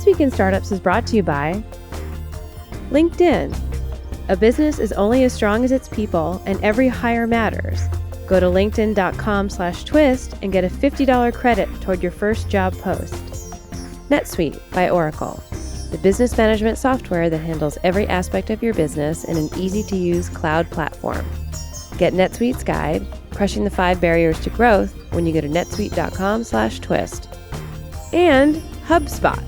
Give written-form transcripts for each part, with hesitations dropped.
This Week in Startups is brought to you by LinkedIn. A business is only as strong as its people, and every hire matters. Go to linkedin.com/twist and get a $50 credit toward your first job post. NetSuite by Oracle, the business management software that handles every aspect of your business in an easy-to-use cloud platform. Get NetSuite's guide, Crushing the 5 Barriers to Growth, when you go to netsuite.com/twist. And HubSpot.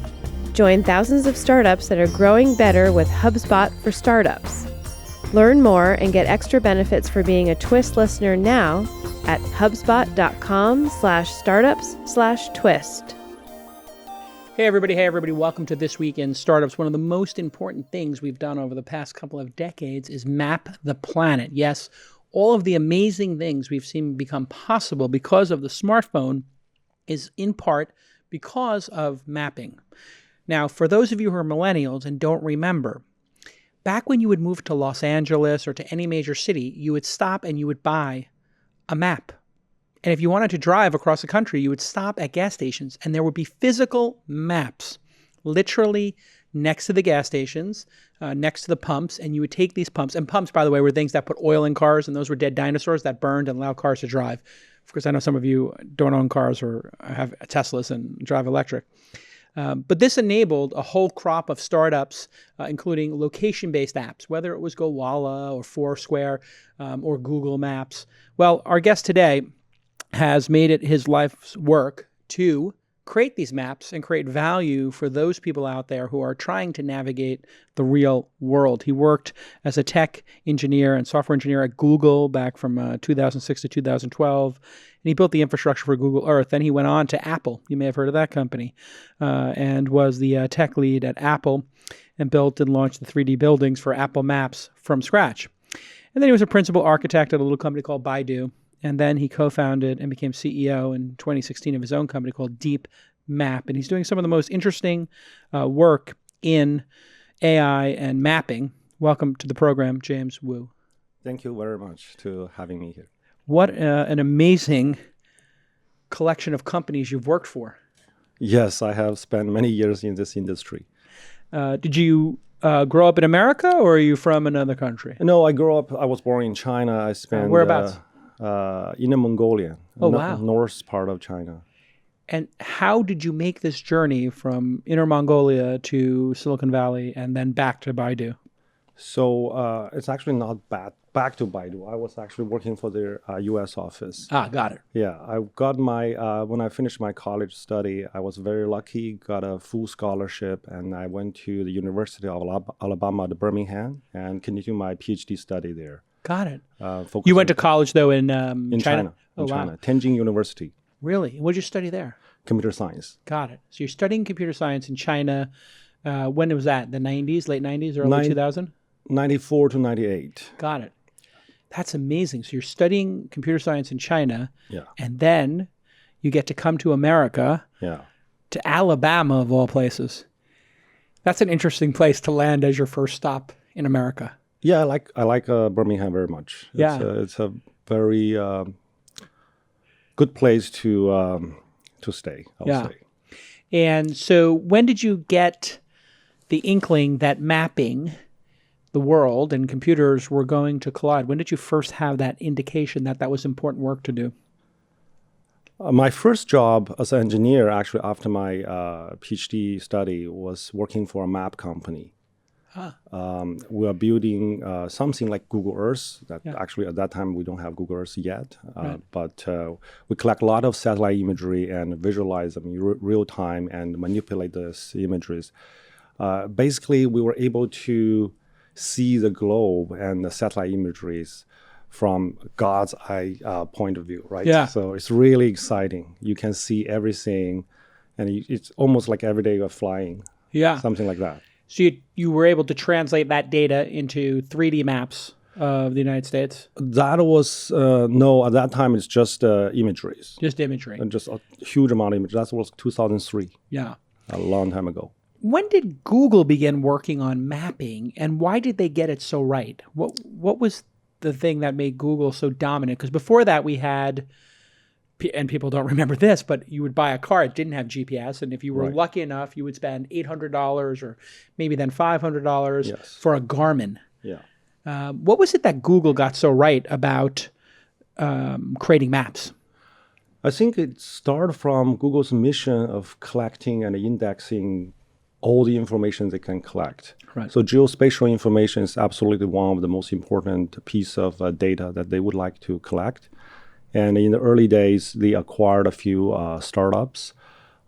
Join thousands of startups that are growing better with HubSpot for Startups. Learn more and get extra benefits for being a Twist listener now at hubspot.com/startups/twist. Hey everybody, welcome to This Week in Startups. One of the most important things we've done over the past couple of decades is map the planet. Yes, all of the amazing things we've seen become possible because of the smartphone is in part because of mapping. Now, for those of you who are millennials and don't remember, back when you would move to Los Angeles or to any major city, you would stop and you would buy a map. And if you wanted to drive across the country, you would stop at gas stations and there would be physical maps literally next to the gas stations, next to the pumps, and you would take these pumps. And pumps, by the way, were things that put oil in cars, and those were dead dinosaurs that burned and allowed cars to drive. Of course, I know some of you don't own cars or have Teslas and drive electric. But this enabled a whole crop of startups, including location-based apps, whether it was Gowalla or Foursquare or Google Maps. Well, our guest today has made it his life's work to create these maps and create value for those people out there who are trying to navigate the real world. He worked as a tech engineer and software engineer at Google back from 2006 to 2012. And he built the infrastructure for Google Earth. Then he went on to Apple. You may have heard of that company. And was the tech lead at Apple and built and launched the 3D buildings for Apple Maps from scratch. And then he was a principal architect at a little company called Baidu. And then he co-founded and became CEO in 2016 of his own company called DeepMap. And he's doing some of the most interesting work in AI and mapping. Welcome to the program, James Wu. Thank you very much for having me here. What an amazing collection of companies you've worked for. Yes, I have spent many years in this industry. Did you grow up in America, or are you from another country? No, I was born in China. I spent whereabouts? Inner Mongolia, wow. North part of China. And how did you make this journey from Inner Mongolia to Silicon Valley and then back to Baidu? So it's actually not back to Baidu. I was actually working for their U.S. office. Ah, got it. Yeah, I got my, when I finished my college study, I was very lucky, got a full scholarship, and I went to the University of Alabama at Birmingham and continued my PhD study there. Got it. You went to college, though, in China? In China, Tianjin University. Really? What did you study there? Computer science. Got it. So you're studying computer science in China. When was that? The 90s, late 90s, early 2000? 94 to 98. Got it. That's amazing. So you're studying computer science in China, yeah, and then you get to come to America, yeah, to Alabama of all places. That's an interesting place to land as your first stop in America. Yeah, I like Birmingham very much. It's a very good place to stay. I'll say. And so, when did you get the inkling that mapping the world and computers were going to collide? When did you first have that indication that that was important work to do? My first job as an engineer, actually after my PhD study, was working for a map company. We are building something like Google Earth. Actually, at that time, we don't have Google Earth yet. Right. But we collect a lot of satellite imagery and visualize them in real time and manipulate those images. Basically, we were able to see the globe and the satellite imageries from God's eye point of view, right? Yeah. So it's really exciting. You can see everything, and it's almost like every day you're flying. Yeah. Something like that. So you were able to translate that data into 3D maps of the United States? That was, no, at that time it's just imageries. Just imagery. And just a huge amount of imagery. That was 2003. Yeah. A long time ago. When did Google begin working on mapping, and why did they get it so right? What was the thing that made Google so dominant? Because before that we had and people don't remember this, but you would buy a car, it didn't have GPS. And if you were Right. lucky enough, you would spend $800 or maybe then $500 Yes. for a Garmin. Yeah. What was it that Google got so right about creating maps? I think it started from Google's mission of collecting and indexing all the information they can collect. Right. So geospatial information is absolutely one of the most important piece of data that they would like to collect. And in the early days, they acquired a few startups.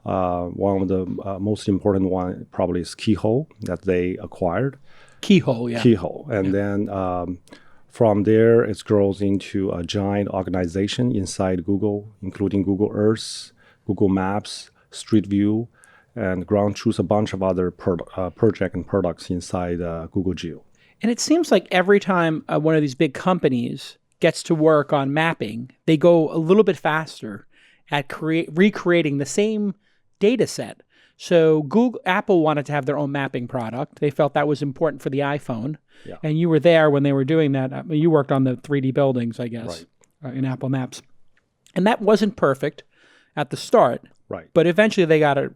One of the most important one probably is Keyhole that they acquired. Keyhole, yeah. Keyhole. And then from there, it grows into a giant organization inside Google, including Google Earth, Google Maps, Street View, and ground truth, a bunch of other project and products inside Google Geo. And it seems like every time one of these big companies gets to work on mapping, they go a little bit faster at recreating the same data set. So Apple wanted to have their own mapping product. They felt that was important for the iPhone. Yeah. And you were there when they were doing that. I mean, you worked on the 3D buildings, I guess, in Apple Maps. And that wasn't perfect at the start. Right. But eventually they got it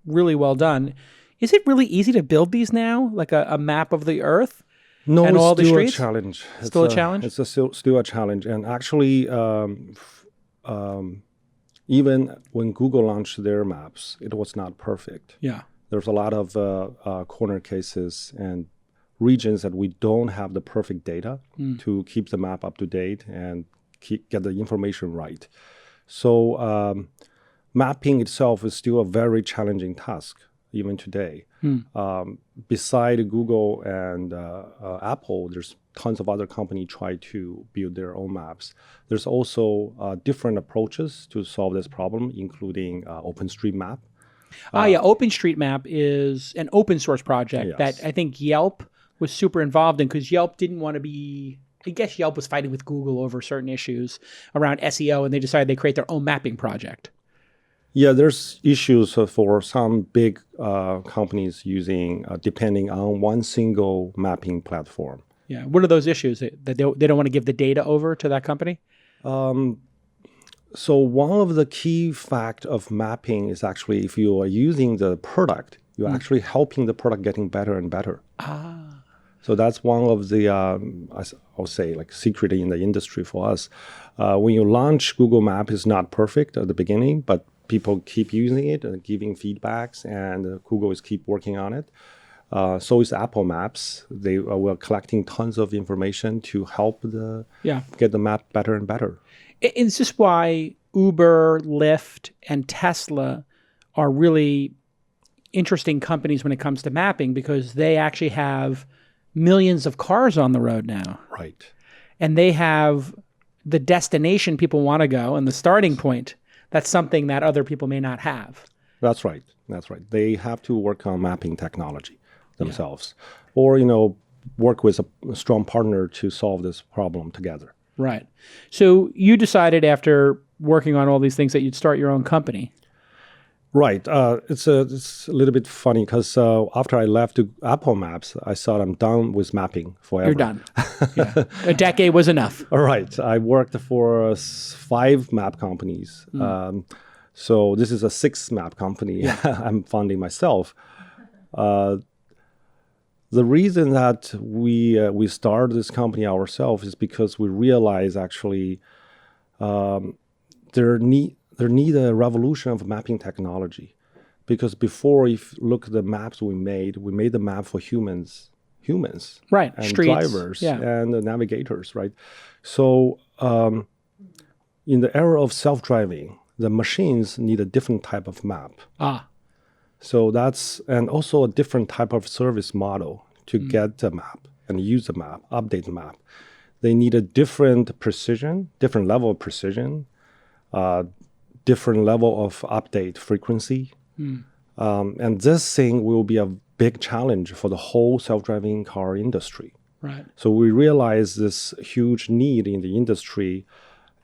really well done. Is it really easy to build these now, like a map of the Earth? No, and it's all the still a streets? challenge. Still a challenge? It's still a challenge. And actually, even when Google launched their maps, it was not perfect. Yeah. There's a lot of corner cases and regions that we don't have the perfect data to keep the map up to date and get the information right. So mapping itself is still a very challenging task, even today. Beside Google and Apple, there's tons of other companies try to build their own maps. There's also different approaches to solve this problem, including OpenStreetMap. OpenStreetMap is an open source project Yes. that I think Yelp was super involved in because Yelp didn't want to be, I guess Yelp was fighting with Google over certain issues around SEO, and they decided they create their own mapping project. Yeah, there's issues for some big companies using, depending on one single mapping platform. Yeah. What are those issues? That they don't want to give the data over to that company? So one of the key fact of mapping is actually if you are using the product, you're actually helping the product getting better and better. So that's one of the, I'll say, like secret in the industry for us. When you launch Google Maps, it's not perfect at the beginning, but people keep using it and giving feedbacks, and Google is keep working on it. So is Apple Maps. They were collecting tons of information to help get the map better and better. Is this why Uber, Lyft, and Tesla are really interesting companies when it comes to mapping? Because they actually have millions of cars on the road now. Right. And they have the destination people want to go and the starting point. That's something that other people may not have. That's right. That's right. They have to work on mapping technology themselves, or work with a strong partner to solve this problem together. Right. So you decided after working on all these things that you'd start your own company. Right. It's a little bit funny because after I left Apple Maps, I thought I'm done with mapping forever. You're done. Yeah. A decade was enough. All right. I worked for 5 map companies. So this is a 6th map company I'm funding myself. The reason that we started this company ourselves is because we realize actually there need a revolution of mapping technology. Because before, if you look at the maps we made the map for humans, right? and Streets, drivers and the navigators, right? So in the era of self-driving, the machines need a different type of map. So and also a different type of service model to get the map and use the map, update the map. They need a different precision, different level of precision, different level of update frequency. And this thing will be a big challenge for the whole self-driving car industry. Right. So we realize this huge need in the industry,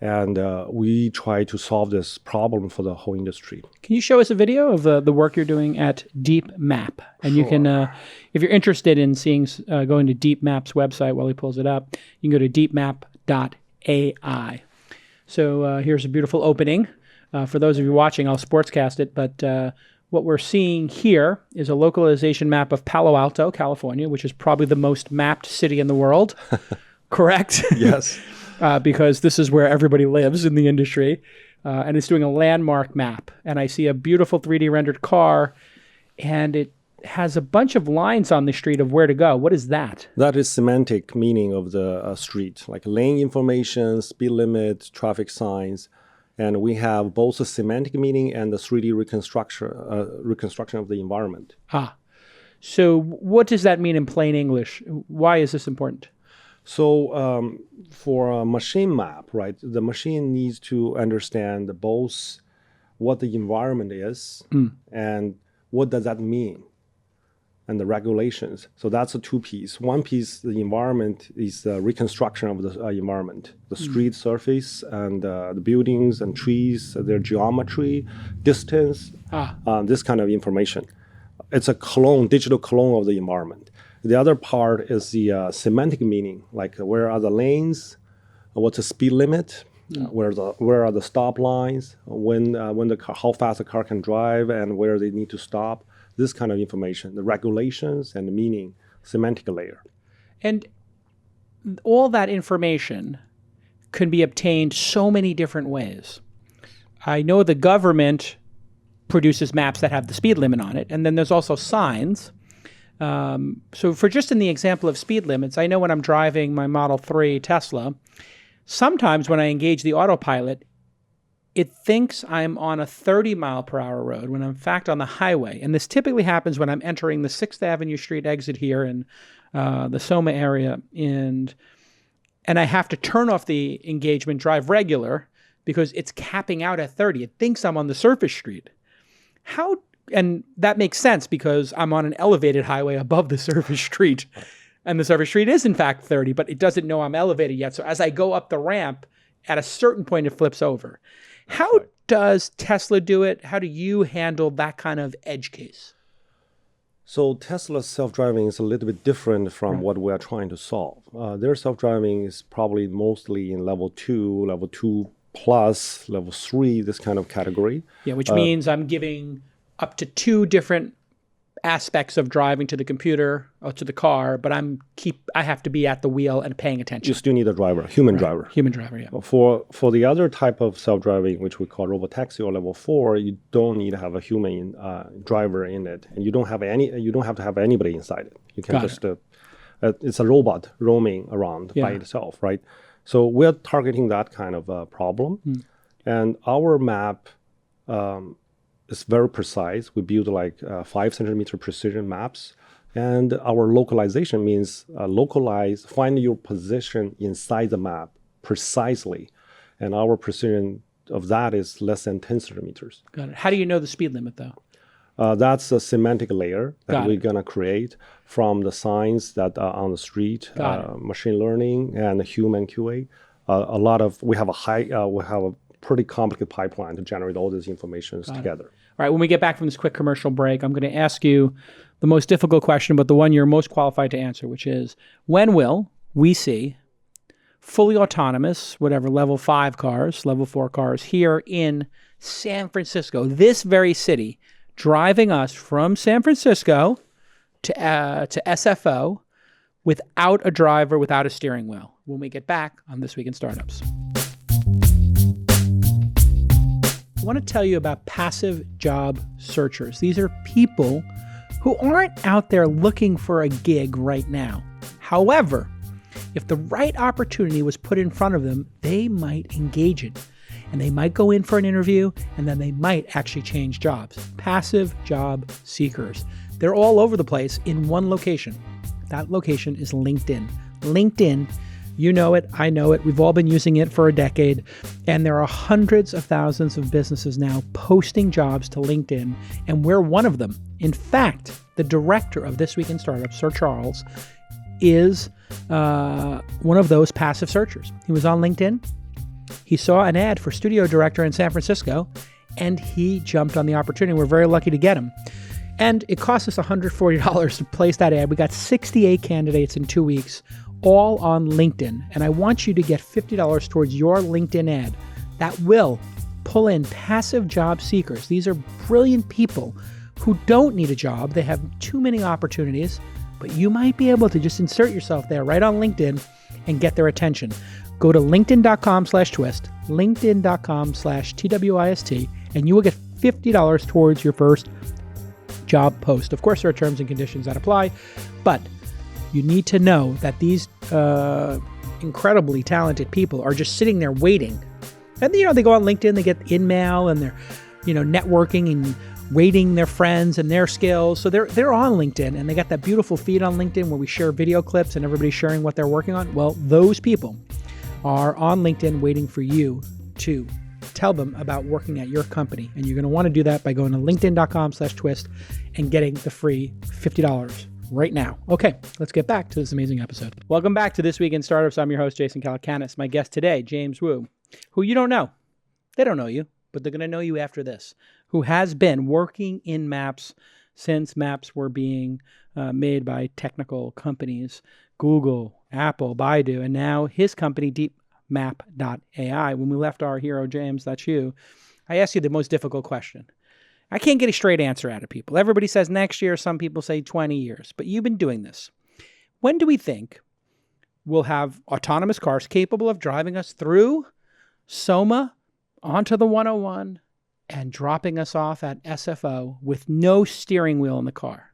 and we try to solve this problem for the whole industry. Can you show us a video of the work you're doing at DeepMap? And you can, if you're interested in seeing, going to DeepMap's website while he pulls it up, you can go to deepmap.ai. So here's a beautiful opening. For those of you watching, I'll sportscast it, but what we're seeing here is a localization map of Palo Alto, California, which is probably the most mapped city in the world. Correct? Yes. Because this is where everybody lives in the industry. And it's doing a landmark map. And I see a beautiful 3D rendered car, and it has a bunch of lines on the street of where to go. What is that? That is semantic meaning of the street, like lane information, speed limit, traffic signs. And we have both a semantic meaning and the 3D reconstruction of the environment. So what does that mean in plain English? Why is this important? So for a machine map, right, the machine needs to understand both what the environment is and what does that mean, and the regulations. So that's a two piece. One piece, the environment, is the reconstruction of the environment, the street surface and the buildings and trees, their geometry, distance, this kind of information. It's a clone, digital clone of the environment. The other part is the semantic meaning, like where are the lanes, what's the speed limit, where are the stop lines, how fast the car can drive, and where they need to stop. This kind of information, the regulations and the meaning, semantic layer. And all that information can be obtained so many different ways. I know the government produces maps that have the speed limit on it, and then there's also signs. So for just in the example of speed limits, I know when I'm driving my Model 3 Tesla, sometimes when I engage the autopilot, it thinks I'm on a 30 mile per hour road when I'm in fact on the highway. And this typically happens when I'm entering the 6th Avenue Street exit here in the Soma area. And I have to turn off the engagement, drive regular, because it's capping out at 30. It thinks I'm on the surface street. And that makes sense because I'm on an elevated highway above the surface street. And the surface street is in fact 30, but it doesn't know I'm elevated yet. So as I go up the ramp, at a certain point, it flips over. How does Tesla do it? How do you handle that kind of edge case? So Tesla's self-driving is a little bit different from what we are trying to solve. Their self-driving is probably mostly in level 2 plus, level 3, this kind of category. Yeah, which means I'm giving up to 2 different aspects of driving to the computer or to the car, but I have to be at the wheel and paying attention. You still need a driver, human driver. Human driver, yeah. For the other type of self-driving, which we call robotaxi or level 4, you don't need to have a human driver in it, and you don't have to have anybody inside it. You can it's a robot roaming around by itself, right? So we're targeting that kind of problem, and our map is very precise. We build like 5 centimeter precision maps. And our localization means find your position inside the map precisely. And our precision of that is less than 10 centimeters. Got it. How do you know the speed limit, though? That's a semantic layer that we're going to create from the signs that are on the street, machine learning, and human QA. We have a pretty complicated pipeline to generate all these informations together. All right, when we get back from this quick commercial break, I'm going to ask you the most difficult question, but the one you're most qualified to answer, which is, when will we see fully autonomous, whatever, level 5 cars, level 4 cars here in San Francisco, this very city, driving us from San Francisco to SFO without a driver, without a steering wheel? When we get back on This Week in Startups. I want to tell you about passive job searchers. These are people who aren't out there looking for a gig right now. However, if the right opportunity was put in front of them, they might engage it. And they might go in for an interview, and then they might actually change jobs. Passive job seekers. They're all over the place in one location. That location is LinkedIn. LinkedIn, you know it, I know it, we've all been using it for a decade, and there are hundreds of thousands of businesses now posting jobs to LinkedIn, and we're one of them. In fact, the director of This Week in Startups, Sir Charles, is one of those passive searchers. He was on LinkedIn. He saw an ad for studio director in San Francisco, and he jumped on the opportunity. We're very lucky to get him. And it cost us $140 to place that ad. We got 68 candidates in 2 weeks, all on LinkedIn. And I want you to get $50 towards your LinkedIn ad. That will pull in passive job seekers. These are brilliant people who don't need a job. They have too many opportunities, but you might be able to just insert yourself there right on LinkedIn and get their attention. Go to linkedin.com/twist, linkedin.com/TWIST, and you will get $50 towards your first job post. Of course, there are terms and conditions that apply, but you need to know that these incredibly talented people are just sitting there waiting. And, they go on LinkedIn, they get in-mail, and they're, networking and rating their friends and their skills. So they're on LinkedIn, and they got that beautiful feed on LinkedIn where we share video clips and everybody's sharing what they're working on. Well, those people are on LinkedIn waiting for you to tell them about working at your company. And you're going to want to do that by going to linkedin.com/twist and getting the free $50 right now. Okay, let's get back to this amazing episode. Welcome back to This Week in Startups. I'm your host, Jason Calacanis. My guest today, James Wu, who you don't know. They don't know you, but they're going to know you after this, who has been working in maps since maps were being made by technical companies, Google, Apple, Baidu, and now his company, DeepMap.ai. When we left our hero, James, that's you, I asked you the most difficult question. I can't get a straight answer out of people. Everybody says next year, some people say 20 years, but you've been doing this. When do we think we'll have autonomous cars capable of driving us through Soma onto the 101 and dropping us off at SFO with no steering wheel in the car,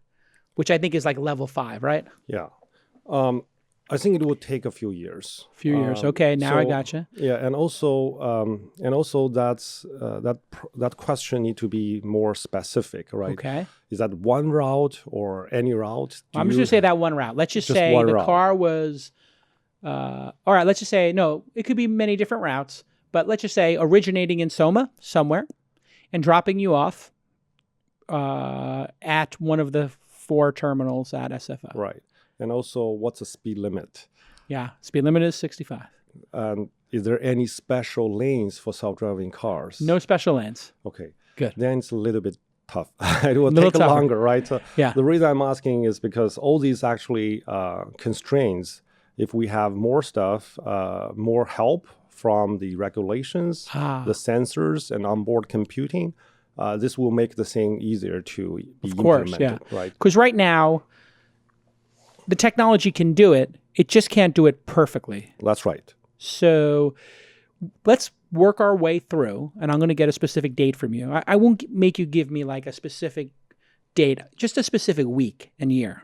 which I think is like level 5, right? Yeah. I think it will take a few years. Okay, now I gotcha. Yeah, and also that question need to be more specific, right? Okay. Is that one route or any route? I'm just going to say that one route. Let's just say the car was, all right, let's just say, no, it could be many different routes, but let's just say originating in Soma somewhere and dropping you off at one of the 4 terminals at SFO. Right. And also, what's the speed limit? Yeah, speed limit is 65. Is there any special lanes for self-driving cars? No special lanes. Okay. Good. Then it's a little bit tough. It will take longer, right? So yeah. The reason I'm asking is because all these actually constraints, if we have more stuff, more help from the regulations, the sensors, and onboard computing, this will make the thing easier to be implemented. Yeah. Right? Because right now, the technology can do it. It just can't do it perfectly. That's right. So let's work our way through, and I'm going to get a specific date from you. I won't make you give me like a specific date, just a specific week and year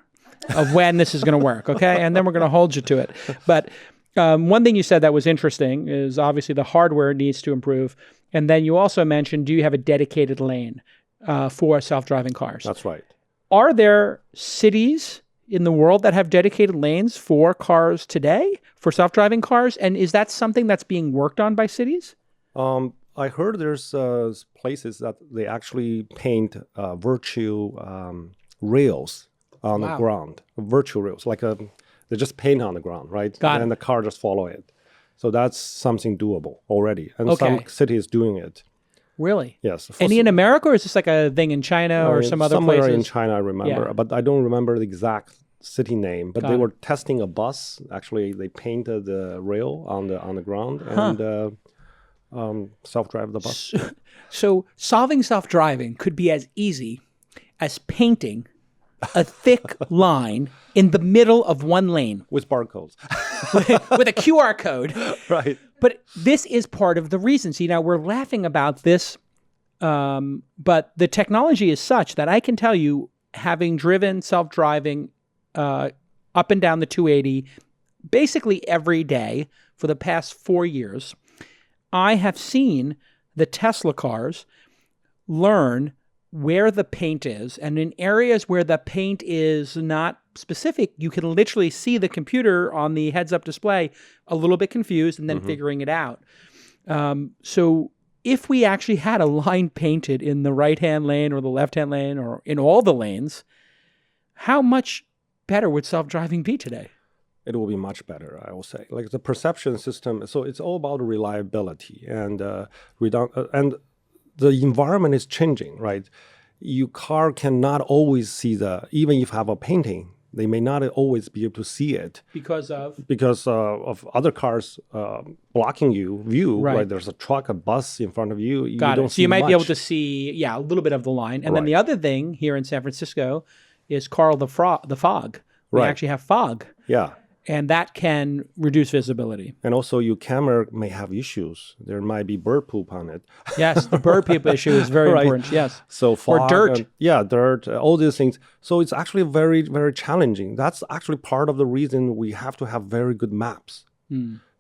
of when this is going to work, okay? And then we're going to hold you to it. But one thing you said that was interesting is obviously the hardware needs to improve. And then you also mentioned, do you have a dedicated lane for self-driving cars? That's right. Are there cities in the world that have dedicated lanes for cars today, for self-driving cars? And is that something that's being worked on by cities? I heard there's places that they actually paint virtual rails on the ground, virtual rails, like they just paint on the ground, right? And the car just follow it. So that's something doable already. And some cities doing it. Really? Yes. Any in America, or is this like a thing in China or some other somewhere places? In China, I remember, but I don't remember the exact city name. But they were testing a bus. Actually, they painted the rail on the ground and self-drive the bus. So solving self-driving could be as easy as painting a thick line in the middle of one lane with barcodes, with a QR code, right? But this is part of the reason. See, now we're laughing about this, but the technology is such that I can tell you, having driven self-driving up and down the 280 basically every day for the past 4 years, I have seen the Tesla cars learn where the paint is. And in areas where the paint is not specific, you can literally see the computer on the heads-up display a little bit confused and then figuring it out. So if we actually had a line painted in the right-hand lane or the left-hand lane or in all the lanes, how much better would self-driving be today? It will be much better, I will say. Like the perception system, so it's all about reliability and and the environment is changing, right? Your car cannot always see even if you have a painting, they may not always be able to see it Because of? because of other cars blocking you view. Right. There's a truck, a bus in front of you. You Got don't it. So see you might be able much. to see, a little bit of the line. And then Right. the other thing here in San Francisco is Carl the fog. We Right. actually have fog, Yeah. and that can reduce visibility. And also your camera may have issues. There might be bird poop on it. Yes, the bird poop issue is very Right. important. Yes. So fog, dirt. Dirt, all these things. So it's actually very, very challenging. That's actually part of the reason we have to have very good maps.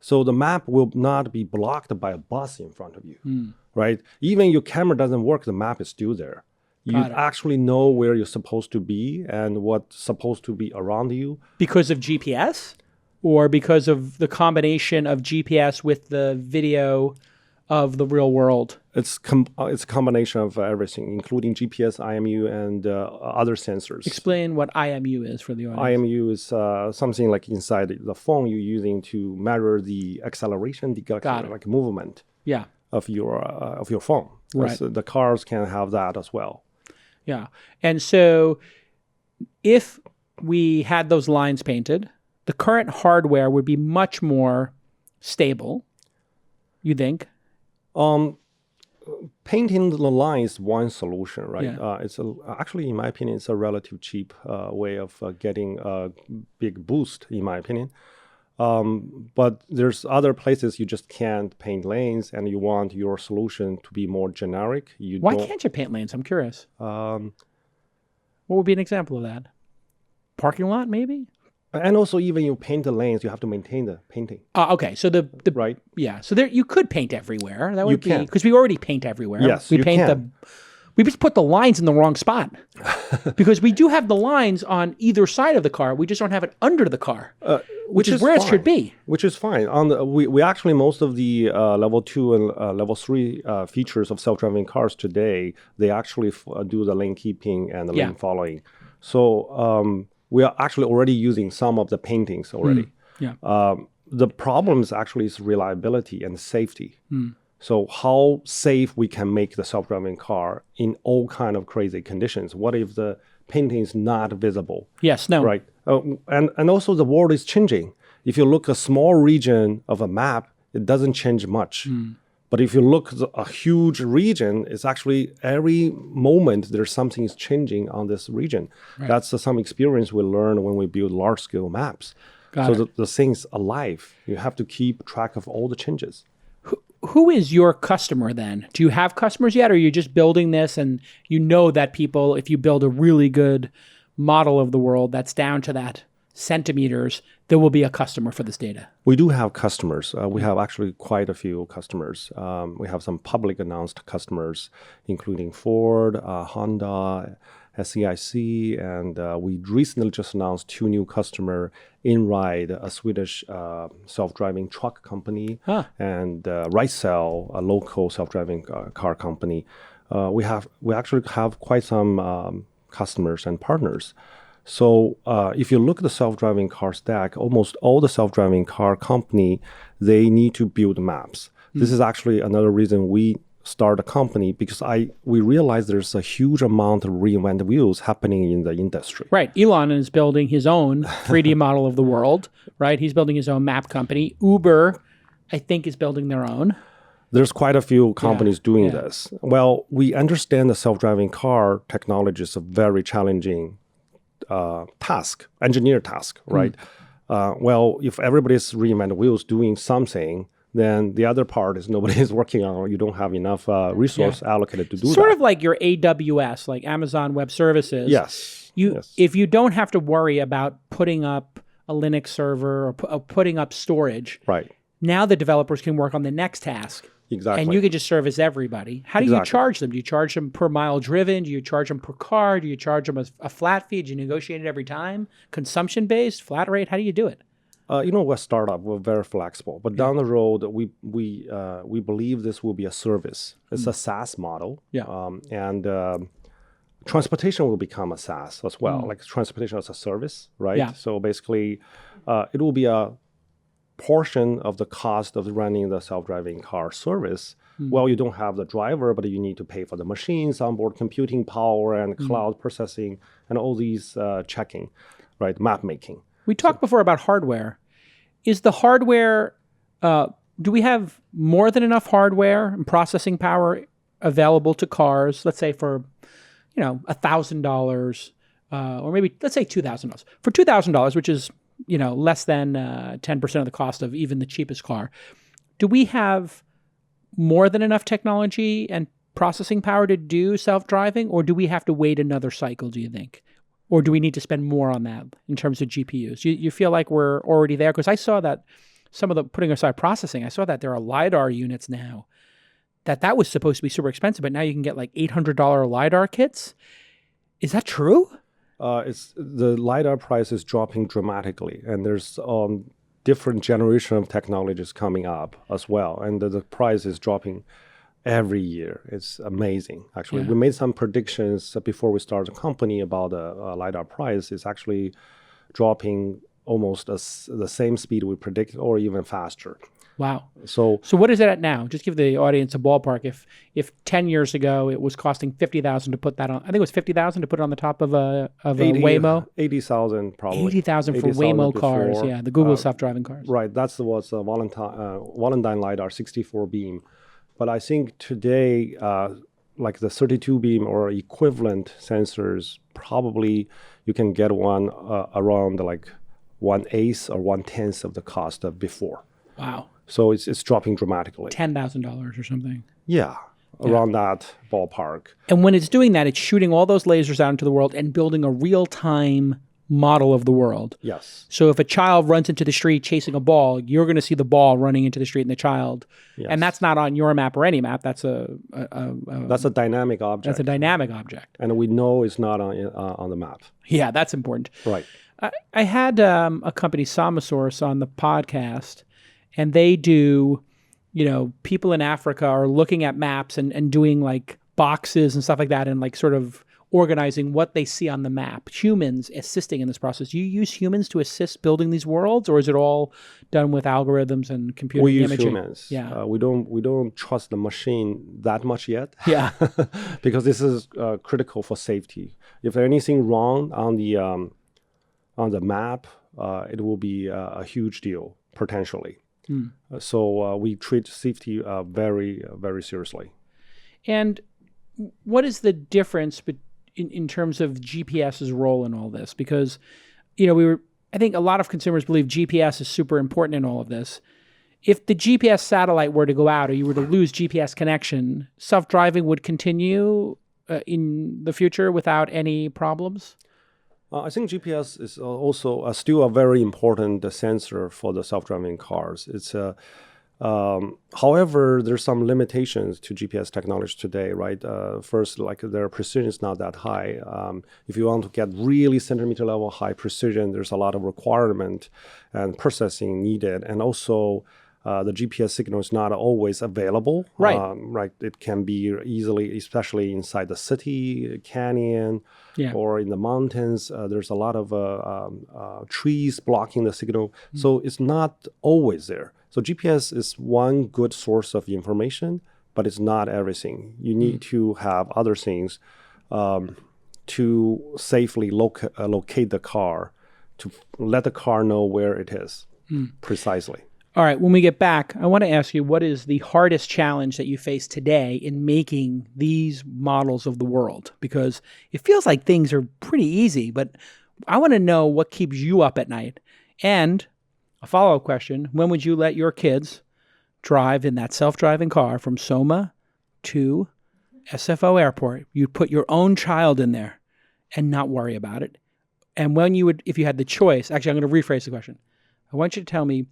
So the map will not be blocked by a bus in front of you, right? Even your camera doesn't work, the map is still there. You Got it. actually know where you're supposed to be and what's supposed to be around you. Because of GPS, or because of the combination of GPS with the video of the real world? It's a combination of everything, including GPS, IMU, and other sensors. Explain what IMU is for the audience. IMU is something like inside the phone you're using to measure the acceleration, like movement Yeah. of your phone. Right. So the cars can have that as well. Yeah. And so if we had those lines painted, the current hardware would be much more stable, you think? Painting the line is one solution, right? Yeah. Actually, in my opinion, it's a relative cheap way of getting a big boost, in my opinion. But there's other places you just can't paint lanes, and you want your solution to be more generic. Why can't you paint lanes? I'm curious. What would be an example of that? Parking lot, maybe? And also, even you paint the lanes, you have to maintain the painting. Okay, so the Right. Yeah, so there you could paint everywhere. That would be can. because we already paint everywhere. Yes, we you paint can. we just put the lines in the wrong spot because we do have the lines on either side of the car. We just don't have it under the car, which is where it should be. Which is fine. We actually, most of the level 2 and level 3 features of self-driving cars today, they actually do the lane keeping and the lane following. So we are actually already using some of the paintings already. Yeah. The problem is actually reliability and safety. So how safe we can make the self-driving car in all kind of crazy conditions? What if the painting is not visible? Yes. No. Right. And also the world is changing. If you look a small region of a map, it doesn't change much. But if you look at a huge region, it's actually every moment there's something is changing on this region. Right. That's some experience we learn when we build large-scale maps. So the thing's alive. You have to keep track of all the changes. Who is your customer then? Do you have customers yet, or are you just building this and you know that people, if you build a really good model of the world that's down to that centimeters, there will be a customer for this data? We do have customers. We have actually quite a few customers. We have some public announced customers, including Ford, Honda, SEIC, and we recently just announced 2 new customers, InRide, a Swedish self-driving truck company, and RightCell, a local self-driving car company. We actually have quite some customers and partners. So if you look at the self-driving car stack, almost all the self-driving car company, they need to build maps. This is actually another reason we start a company, because we realize there's a huge amount of reinvent wheels happening in the industry. Right. Elon is building his own 3D model of the world, right? He's building his own map company. Uber, I think, is building their own. There's quite a few companies doing this. Well, we understand the self-driving car technology is a very challenging engineer task, right? Well, if everybody's reinvent wheels doing something, then the other part is nobody is working on, or you don't have enough resource allocated to do that. Sort of like your AWS, like Amazon Web Services. Yes. If you don't have to worry about putting up a Linux server or putting up storage, right? Now the developers can work on the next task. Exactly. And you can just service everybody. How do you charge them? Do you charge them per mile driven? Do you charge them per car? Do you charge them a flat fee? Do you negotiate it every time? Consumption based, flat rate? How do you do it? We're a startup. We're very flexible. But down the road, we believe this will be a service. It's a SaaS model. And transportation will become a SaaS as well, like transportation as a service, right? Yeah. So basically, it will be a portion of the cost of running the self-driving car service. Well, you don't have the driver, but you need to pay for the machines, onboard computing power, and cloud processing, and all these checking, right? Map making. We talked before about hardware. Is the hardware, do we have more than enough hardware and processing power available to cars, let's say for, $1,000, or maybe let's say $2,000. For $2,000, which is, less than 10% of the cost of even the cheapest car, do we have more than enough technology and processing power to do self-driving, or do we have to wait another cycle, do you think? Or do we need to spend more on that in terms of GPUs? You feel like we're already there? Because I saw that some of the, putting aside processing, I saw that there are LiDAR units now that was supposed to be super expensive, but now you can get like $800 LiDAR kits. Is that true? The LiDAR price is dropping dramatically, and there's different generation of technologies coming up as well, and the price is dropping every year. It's amazing, actually. Yeah. We made some predictions before we started the company about the LiDAR price. It's actually dropping almost the same speed we predicted, or even faster. Wow. So what is it at now? Just give the audience a ballpark. If 10 years ago it was costing $50,000 to put that on, I think it was $50,000 to put it on the top of a Waymo. 80,000 probably. 80,000 for Waymo cars. Yeah, the Google self-driving cars. Right. That's what's Valentine LiDAR 64 beam. But I think today, like the 32 beam or equivalent sensors, probably you can get one around like 1/8 or 1/10 of the cost of before. Wow. So it's dropping dramatically. $10,000 or something. Yeah, around that ballpark. And when it's doing that, it's shooting all those lasers out into the world and building a real-time model of the world. Yes. So if a child runs into the street chasing a ball, you're going to see the ball running into the street and the child. Yes. And that's not on your map or any map. That's that's a dynamic object. That's a dynamic object. And we know it's not on the map. Yeah, that's important. Right. I had a company, Somasource, on the podcast, and they do, people in Africa are looking at maps and doing like boxes and stuff like that, and like sort of organizing what they see on the map. Humans assisting in this process. Do you use humans to assist building these worlds, or is it all done with algorithms and computer imaging? We use humans. Yeah. We don't trust the machine that much yet. Yeah. Because this is critical for safety. If there's anything wrong on the map, it will be a huge deal potentially. So we treat safety very, very seriously. And what is the difference in terms of GPS's role in all this? Because, I think a lot of consumers believe GPS is super important in all of this. If the GPS satellite were to go out, or you were to lose GPS connection, self-driving would continue in the future without any problems? I think GPS is also still a very important sensor for the self-driving cars. It's however, there's some limitations to GPS technology today, right? First, like their precision is not that high. If you want to get really centimeter level high precision, there's a lot of requirement and processing needed. And also, the GPS signal is not always available. Right. Right. It can be easily, especially inside the city, canyon, or in the mountains. There's a lot of trees blocking the signal. So it's not always there. So GPS is one good source of information, but it's not everything. You need to have other things to safely locate the car, to let the car know where it is precisely. All right, when we get back, I want to ask you, what is the hardest challenge that you face today in making these models of the world? Because it feels like things are pretty easy, but I want to know what keeps you up at night. And a follow-up question, when would you let your kids drive in that self-driving car from Soma to SFO Airport? You'd put your own child in there and not worry about it. And when you would, if you had the choice, actually, I'm going to rephrase the question. I want you to tell me,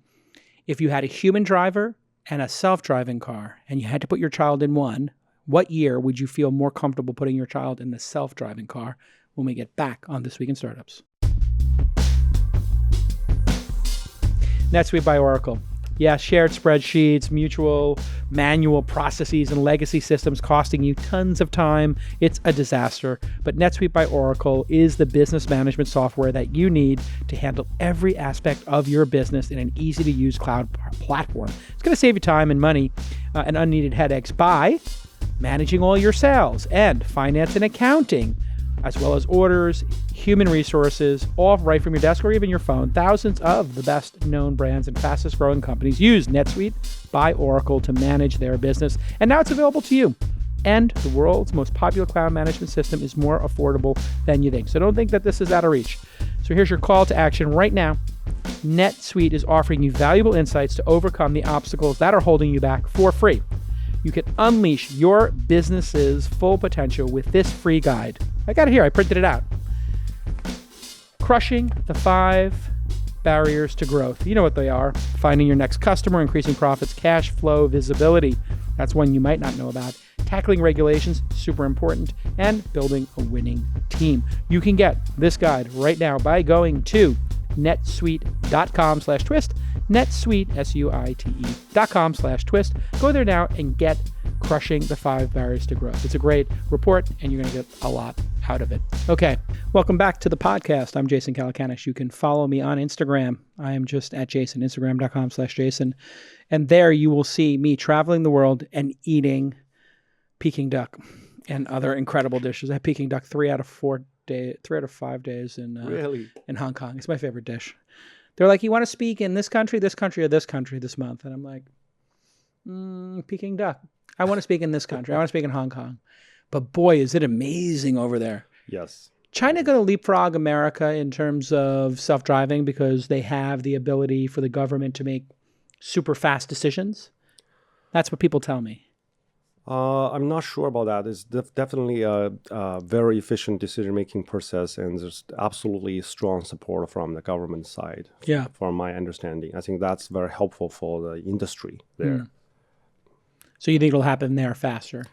if you had a human driver and a self-driving car and you had to put your child in one, what year would you feel more comfortable putting your child in the self-driving car? When we get back on This Week in Startups. NetSuite by Oracle. Yeah, shared spreadsheets, mutual manual processes, and legacy systems costing you tons of time. It's a disaster. But NetSuite by Oracle is the business management software that you need to handle every aspect of your business in an easy-to-use cloud platform. It's going to save you time and money and unneeded headaches by managing all your sales and finance and accounting, as well as orders, human resources, all right from your desk or even your phone. Thousands of the best known brands and fastest growing companies use NetSuite by Oracle to manage their business. And now it's available to you. And the world's most popular cloud management system is more affordable than you think. So don't think that this is out of reach. So here's your call to action right now. NetSuite is offering you valuable insights to overcome the obstacles that are holding you back for free. You can unleash your business's full potential with this free guide. I got it here. I printed it out. Crushing the 5 barriers to growth. You know what they are. Finding your next customer, increasing profits, cash flow, visibility. That's one you might not know about. Tackling regulations, super important, and building a winning team. You can get this guide right now by going to netsuite.com/twist. NetSuite, SUITE.com/twist. Go there now and get Crushing the 5 Barriers to Growth. It's a great report, and you're going to get a lot out of it. Okay, welcome back to the podcast. I'm Jason Calacanis. You can follow me on Instagram. I am just at Jason, Instagram.com/Jason. And there you will see me traveling the world and eating Peking duck and other incredible dishes. I had Peking duck 3 out of 5 days in Hong Kong. It's my favorite dish. They're like, you want to speak in this country, or this country this month? And I'm like, Peking duck. I want to speak in this country. I want to speak in Hong Kong. But boy, is it amazing over there. Yes. China going to leapfrog America in terms of self-driving because they have the ability for the government to make super fast decisions? That's what people tell me. I'm not sure about that. It's definitely a very efficient decision-making process, and there's absolutely strong support from the government side. Yeah. From my understanding, I think that's very helpful for the industry there. So you think it'll happen there faster?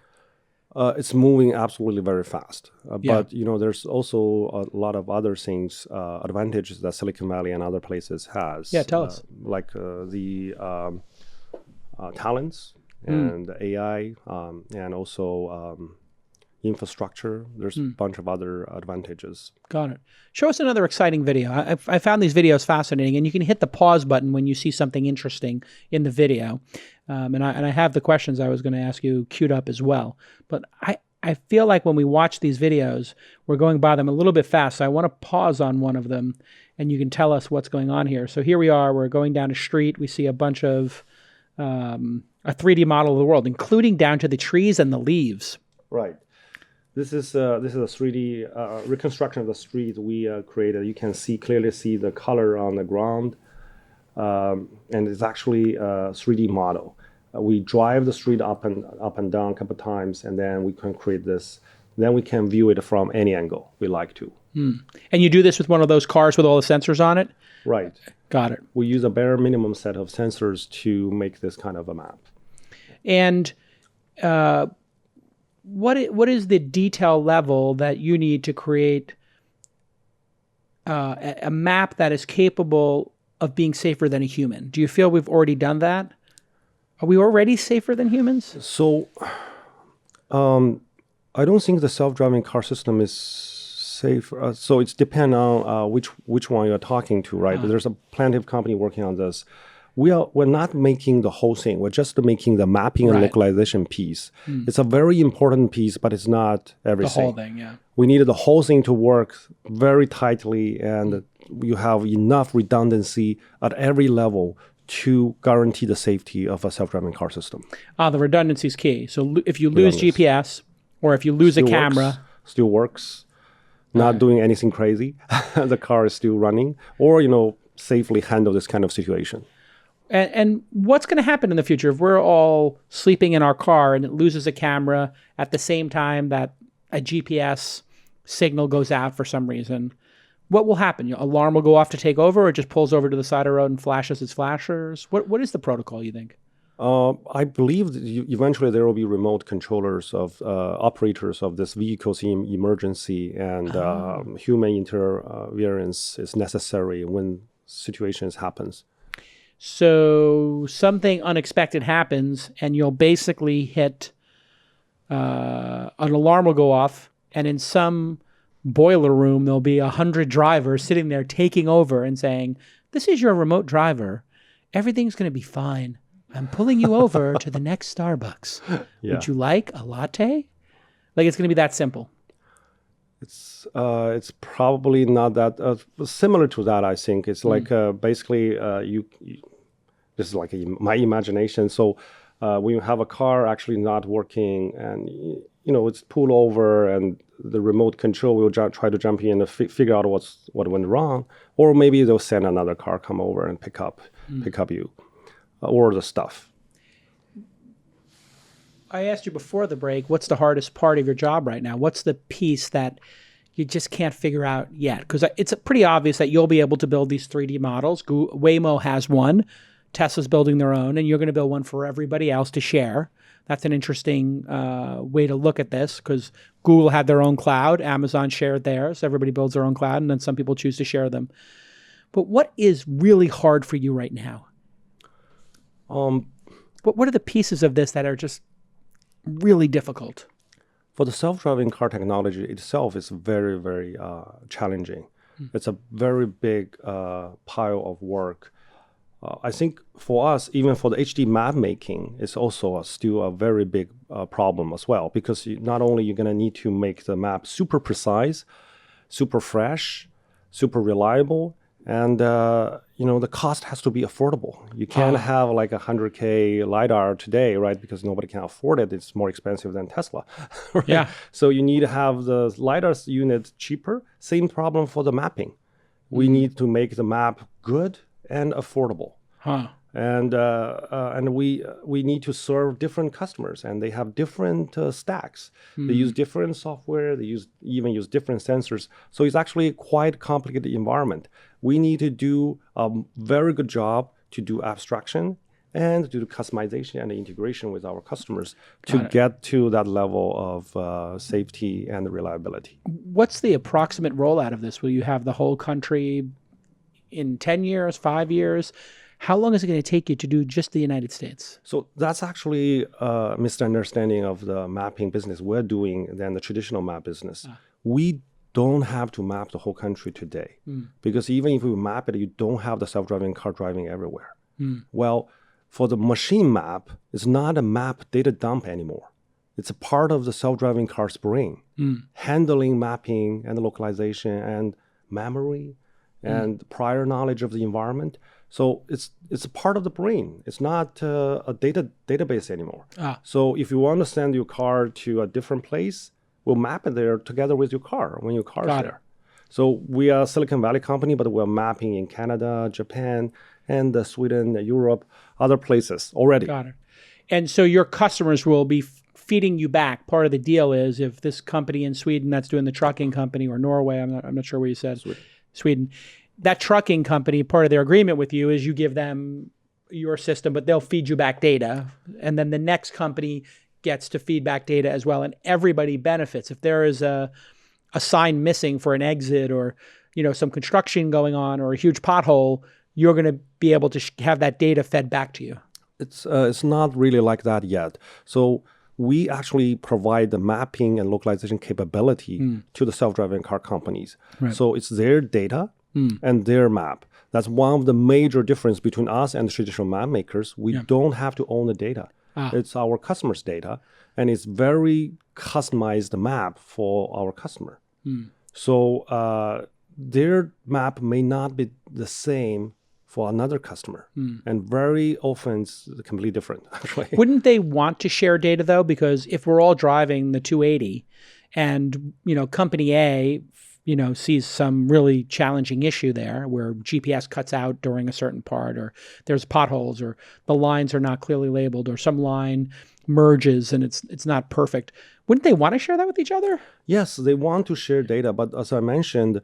It's moving absolutely very fast. Yeah. But, there's also a lot of other things, advantages that Silicon Valley and other places has. Yeah, tell us. Like the talents and AI and also infrastructure. There's a bunch of other advantages. Got it. Show us another exciting video. I found these videos fascinating, and you can hit the pause button when you see something interesting in the video. And I have the questions I was going to ask you queued up as well. But I feel like when we watch these videos, we're going by them a little bit fast. So I want to pause on one of them, and you can tell us what's going on here. So here we are. We're going down a street. We see a bunch of a 3D model of the world, including down to the trees and the leaves. Right. This is a 3D reconstruction of the street we created. You can clearly see the color on the ground, and it's actually a 3D model. We drive the street up and down a couple of times, and then we can create this. Then we can view it from any angle we like to. And you do this with one of those cars with all the sensors on it? Right. Got it. We use a bare minimum set of sensors to make this kind of a map. And what is the detail level that you need to create a map that is capable of being safer than a human? Do you feel we've already done that? Are we already safer than humans? So I don't think the self-driving car system is safe. So it's depend on which one you're talking to, right? There's plenty of company working on this. We're not making the whole thing. We're just making the mapping and localization piece. It's a very important piece, but it's not everything. The whole thing, yeah. We needed the whole thing to work very tightly, and you have enough redundancy at every level to guarantee the safety of a self-driving car system. The redundancy is key. So if you lose GPS or if you lose a camera. Still works. Not doing anything crazy. The car is still running. Or, safely handle this kind of situation. And what's going to happen in the future if we're all sleeping in our car and it loses a camera at the same time that a GPS signal goes out for some reason? What will happen? Your alarm will go off to take over, or it just pulls over to the side of the road and flashes its flashers? What is the protocol, you think? I believe that eventually there will be remote controllers of operators of this vehicles in emergency, and human interference is necessary when situations happens. So something unexpected happens, and you'll basically hit an alarm will go off, and in some boiler room there'll be 100 drivers sitting there taking over and saying, "This is your remote driver. Everything's going to be fine. I'm pulling you over to the next Starbucks. Yeah. Would you like a latte?" Like, it's going to be that simple. It's probably not that similar to that. I think it's like basically this is like my imagination. So when you have a car actually not working and it's pulled over and the remote control will try to jump in and figure out what went wrong, or maybe they'll send another car come over and pick up you or the stuff. I asked you before the break, what's the hardest part of your job right now? What's the piece that you just can't figure out yet? Because it's pretty obvious that you'll be able to build these 3D models. Waymo has one. Tesla's building their own, and you're going to build one for everybody else to share. That's an interesting way to look at this, because Google had their own cloud. Amazon shared theirs. Everybody builds their own cloud, and then some people choose to share them. But what is really hard for you right now? What are the pieces of this that are just really difficult? For the self-driving car technology itself is very, very challenging. It's a very big pile of work. I think for us, even for the HD map making, it's also still a very big problem as well, because not only you're going to need to make the map super precise, super fresh, super reliable, and the cost has to be affordable. You can't have like a $100K LiDAR today, right? Because nobody can afford it. It's more expensive than Tesla. Right? Yeah. So you need to have the LiDAR unit cheaper. Same problem for the mapping. We need to make the map good and affordable. And we need to serve different customers, and they have different stacks. They use different software. They even use different sensors. So it's actually quite a complicated environment. We need to do a very good job to do abstraction and do the customization and the integration with our customers to get to that level of safety and reliability. What's the approximate rollout of this? Will you have the whole country in 10 years, 5 years? How long is it going to take you to do just the United States? So that's actually a misunderstanding of the mapping business we're doing than the traditional map business. We don't have to map the whole country today, because even if we map it, you don't have the self-driving car driving everywhere. Well, for the machine map, it's not a map data dump anymore. It's a part of the self-driving car's brain, handling mapping and localization and memory and prior knowledge of the environment. So it's a part of the brain. It's not a database anymore. So if you want to send your car to a different place, we'll map it there together with your car when your car is there. So we are a Silicon Valley company, but we're mapping in Canada, Japan, and Sweden, Europe, other places already. Got it. And so your customers will be feeding you back. Part of the deal is if this company in Sweden that's doing the trucking company, or Norway, I'm not sure where you said, Sweden. That trucking company, part of their agreement with you is you give them your system, but they'll feed you back data. And then the next company gets to feed back data as well. And everybody benefits. If there is a sign missing for an exit, or some construction going on, or a huge pothole, you're going to be able to have that data fed back to you. It's not really like that yet. So we actually provide the mapping and localization capability to the self-driving car companies. Right. So it's their data and their map. That's one of the major difference between us and the traditional map makers. We don't have to own the data. It's our customers' data, and it's very customized map for our customer. So their map may not be the same for another customer, and very often it's completely different, actually. Wouldn't they want to share data, though? Because if we're all driving the 280 and, company A, sees some really challenging issue there where GPS cuts out during a certain part, or there's potholes, or the lines are not clearly labeled, or some line merges and it's not perfect. Wouldn't they want to share that with each other? Yes, they want to share data. But as I mentioned,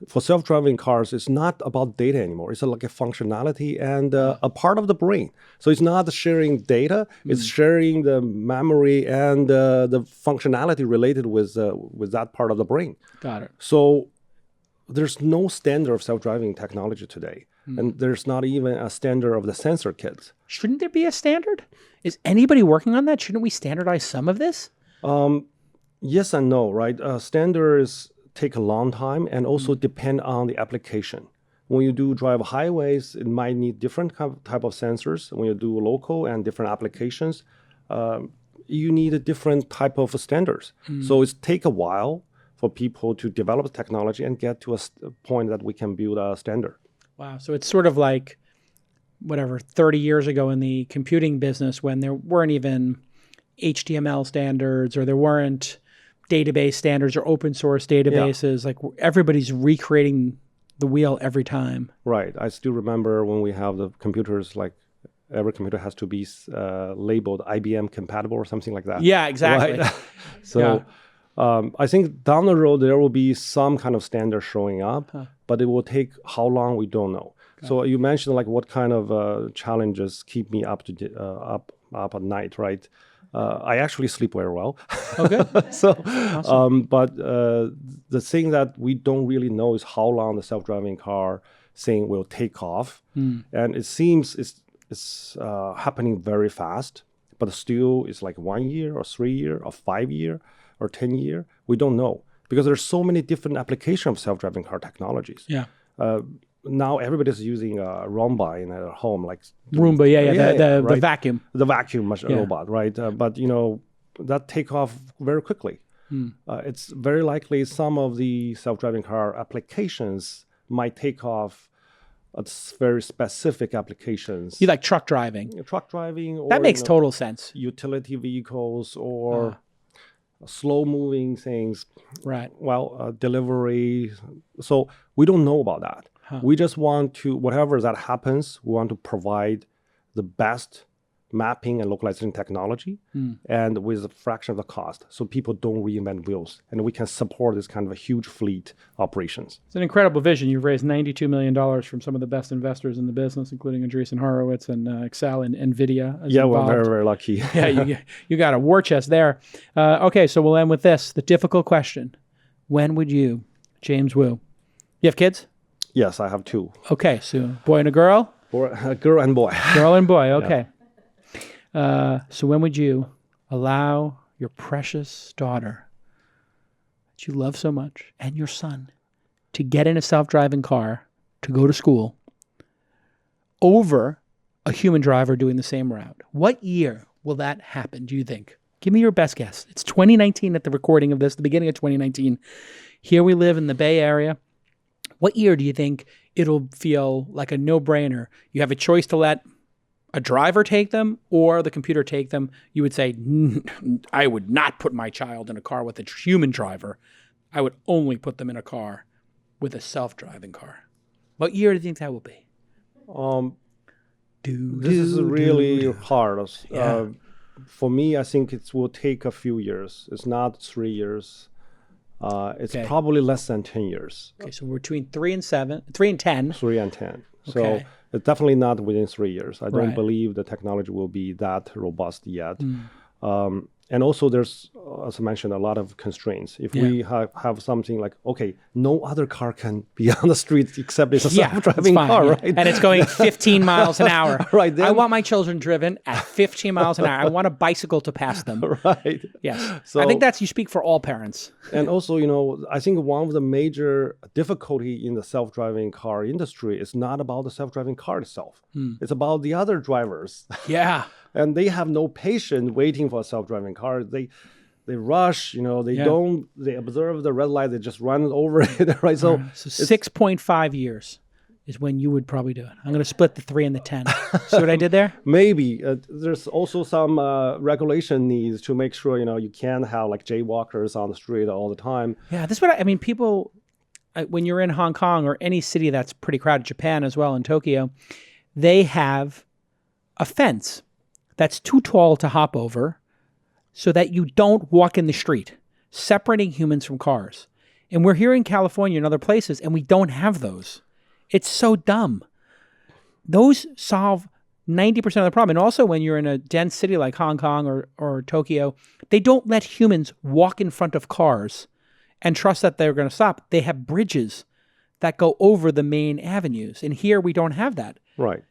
for self-driving cars, it's not about data anymore. It's like a functionality and a part of the brain. So it's not sharing data. It's sharing the memory and the functionality related with that part of the brain. Got it. So there's no standard of self-driving technology today. And there's not even a standard of the sensor kits. Shouldn't there be a standard? Is anybody working on that? Shouldn't we standardize some of this? Yes and no, right? Standards take a long time and also depend on the application. When you do drive highways, it might need different type of sensors. When you do local and different applications, you need a different type of standards. So it take a while for people to develop the technology and get to a point that we can build a standard. Wow. So it's sort of like, 30 years ago in the computing business when there weren't even HTML standards or there weren't database standards or open source databases. Like everybody's recreating the wheel every time. Right. I still remember when we have the computers, like every computer has to be labeled IBM compatible or something like that. Yeah, exactly. Right? So I think down the road, there will be some kind of standard showing up, but it will take how long, we don't know. So you mentioned like what kind of challenges keep me up at night, right? I actually sleep very well. Okay. So, awesome. But the thing that we don't really know is how long the self-driving car thing will take off, and it seems it's happening very fast. But still, it's like 1 year or 3 year or 5 year or 10 year. We don't know because there's so many different applications of self-driving car technologies. Yeah. Now everybody's using a Roomba in their home, like Roomba, the right? vacuum. The vacuum robot, right? But that take off very quickly. It's very likely some of the self-driving car applications might take off at very specific applications. You like truck driving? Truck driving. Or, that makes total sense. Utility vehicles or slow-moving things. Right. Well, delivery. So we don't know about that. We just want to, whatever that happens, we want to provide the best mapping and localization technology and with a fraction of the cost so people don't reinvent wheels and we can support this kind of a huge fleet operations. It's an incredible vision. You've raised $92 million from some of the best investors in the business, including Andreessen Horowitz and Excel and NVIDIA. Yeah, we're very, very lucky. Yeah, you got a war chest there. Okay, so we'll end with this. The difficult question. When would you, James Wu, you have kids? Yes, I have 2. Okay, so boy and a girl? Or a girl and boy. Girl and boy, okay. So when would you allow your precious daughter that you love so much and your son to get in a self-driving car to go to school over a human driver doing the same route? What year will that happen, do you think? Give me your best guess. It's 2019 at the recording of this, the beginning of 2019. Here we live in the Bay Area. What year do you think it'll feel like a no-brainer? You have a choice to let a driver take them or the computer take them. You would say, I would not put my child in a car with a human driver. I would only put them in a car with a self-driving car. What year do you think that will be? This is really hard. For me, I think it will take a few years. It's not 3 years. It's probably less than 10 years. Okay, so we're between 3 and 10. 3 and 10. So it's definitely not within 3 years. I don't believe the technology will be that robust yet. And also there's, as I mentioned, a lot of constraints. If we have something like, okay, no other car can be on the street except it's a self-driving car, right? And it's going 15 miles an hour. Right. Then, I want my children driven at 15 miles an hour. I want a bicycle to pass them. Right. Yes. So, I think you speak for all parents. And also, I think one of the major difficulty in the self-driving car industry is not about the self-driving car itself. It's about the other drivers. Yeah. And they have no patience waiting for a self-driving car. They rush, they observe the red light, they just run over it, right? So 6.5 years is when you would probably do it. I'm going to split the 3 and the 10. See what I did there? Maybe. There's also some regulation needs to make sure, you can't have like jaywalkers on the street all the time. Yeah, this is what I mean. People, when you're in Hong Kong or any city that's pretty crowded, Japan as well, in Tokyo, they have a fence that's too tall to hop over so that you don't walk in the street, separating humans from cars. And we're here in California and other places, and we don't have those. It's so dumb. Those solve 90% of the problem. And also when you're in a dense city like Hong Kong or Tokyo, they don't let humans walk in front of cars and trust that they're going to stop. They have bridges that go over the main avenues. And here we don't have that. Right.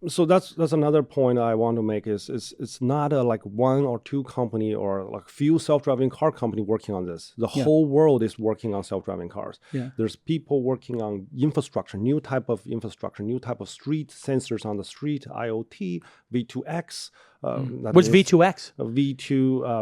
So that's another point I want to make is it's not like one or two company or like few self-driving car company working on this. The whole world is working on self-driving cars. Yeah. There's people working on infrastructure, new type of infrastructure, new type of street sensors on the street, IoT, V2X. What's V2X?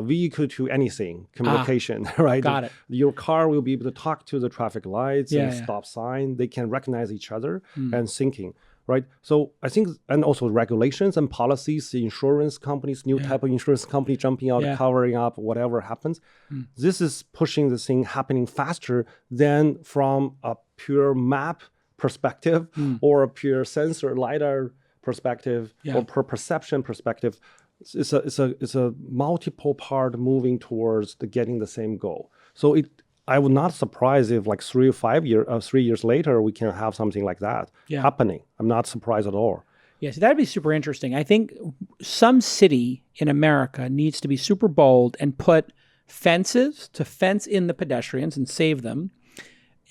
Vehicle to anything, communication, right? Got it. Your car will be able to talk to the traffic lights and Yeah. stop sign. They can recognize each other and syncing. Right. So I think, and also regulations and policies, the insurance companies, new type of insurance company jumping out, covering up whatever happens. This is pushing this thing happening faster than from a pure map perspective or a pure sensor LiDAR perspective or per perception perspective. It's a multiple part moving towards getting the same goal. So I would not surprised if like 3 years later, we can have something like that happening. I'm not surprised at all. Yes, that'd be super interesting. I think some city in America needs to be super bold and put fences to fence in the pedestrians and save them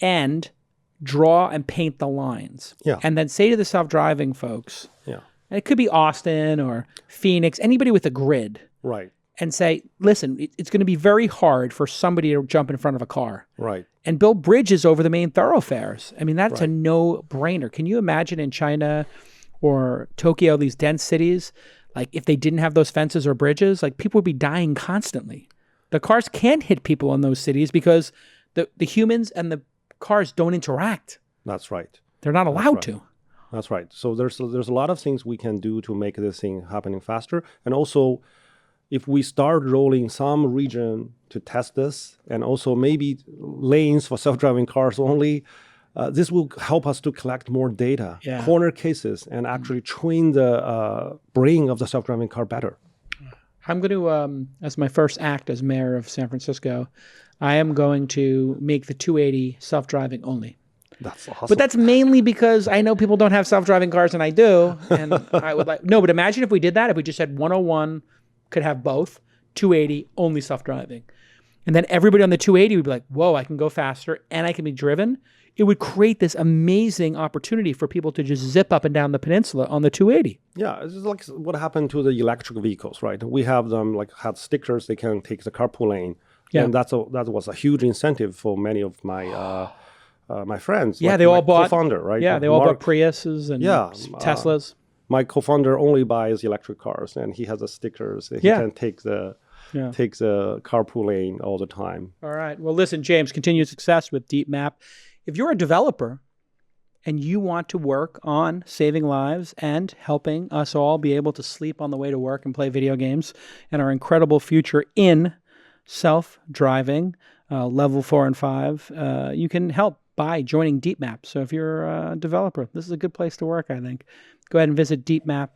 and draw and paint the lines. Yeah. And then say to the self-driving folks, and it could be Austin or Phoenix, anybody with a grid. Right. And say, listen, it's going to be very hard for somebody to jump in front of a car. Right. And build bridges over the main thoroughfares. I mean, that's a no-brainer. Can you imagine in China or Tokyo, these dense cities, like if they didn't have those fences or bridges, like people would be dying constantly. The cars can't hit people in those cities because the humans and the cars don't interact. That's right. They're not allowed to. That's right. So there's a lot of things we can do to make this thing happening faster. And also, if we start rolling some region to test this, and also maybe lanes for self-driving cars only, this will help us to collect more data, corner cases, and actually train the brain of the self-driving car better. I'm going to, as my first act as mayor of San Francisco, I am going to make the 280 self-driving only. That's awesome. But that's mainly because I know people don't have self-driving cars, and I do. And I would like, no, but imagine if we did that, if we just had 101, could have both, 280, only self-driving. And then everybody on the 280 would be like, whoa, I can go faster and I can be driven. It would create this amazing opportunity for people to just zip up and down the peninsula on the 280. Yeah, it's like what happened to the electric vehicles, right? We have them had stickers, they can take the carpool lane. Yeah. And that was a huge incentive for many of my my friends. Yeah, they all bought co-founder, right? Yeah, they all bought Priuses and Teslas. My co-founder only buys electric cars, and he has the stickers. He can take the carpool lane all the time. All right. Well, listen, James, continued success with DeepMap. If you're a developer and you want to work on saving lives and helping us all be able to sleep on the way to work and play video games and our incredible future in self-driving level 4 and 5, you can help by joining DeepMap. So if you're a developer, this is a good place to work, I think. Go ahead and visit deepmap.ai.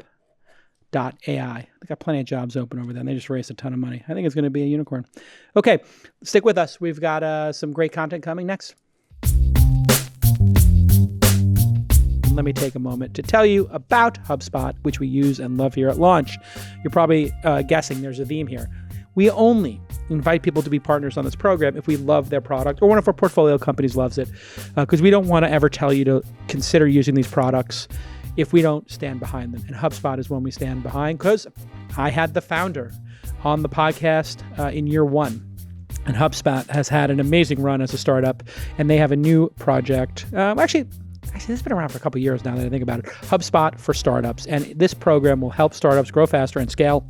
They got plenty of jobs open over there, and they just raised a ton of money. I think it's going to be a unicorn. Okay, stick with us. We've got some great content coming next. Let me take a moment to tell you about HubSpot, which we use and love here at Launch. You're probably guessing there's a theme here. We only invite people to be partners on this program if we love their product or one of our portfolio companies loves it, because we don't want to ever tell you to consider using these products if we don't stand behind them. And HubSpot is one we stand behind, because I had the founder on the podcast in year 1. And HubSpot has had an amazing run as a startup, and they have a new project. Actually, this has been around for a couple of years now that I think about it. HubSpot for Startups. And this program will help startups grow faster and scale.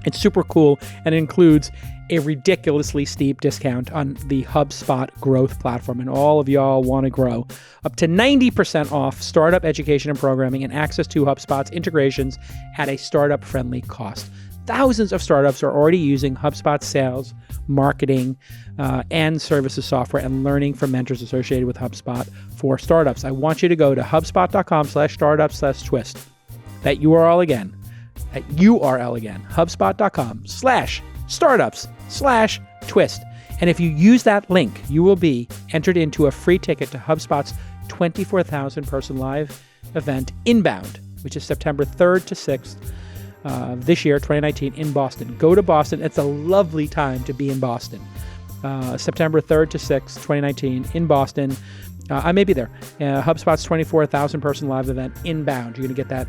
It's super cool, and it includes a ridiculously steep discount on the HubSpot growth platform, and all of y'all want to grow. Up to 90% off startup education and programming, and access to HubSpot's integrations at a startup-friendly cost. Thousands of startups are already using HubSpot sales, marketing, and services software, and learning from mentors associated with HubSpot for startups. I want you to go to hubspot.com/startups/twist. That URL again. At URL again, hubspot.com/startups/twist. And if you use that link, you will be entered into a free ticket to HubSpot's 24,000 person live event Inbound, which is September 3rd to 6th this year, 2019, in Boston. Go to Boston. It's a lovely time to be in Boston. September 3rd to 6th, 2019, in Boston. I may be there. HubSpot's 24,000 person live event inbound. You're going to get that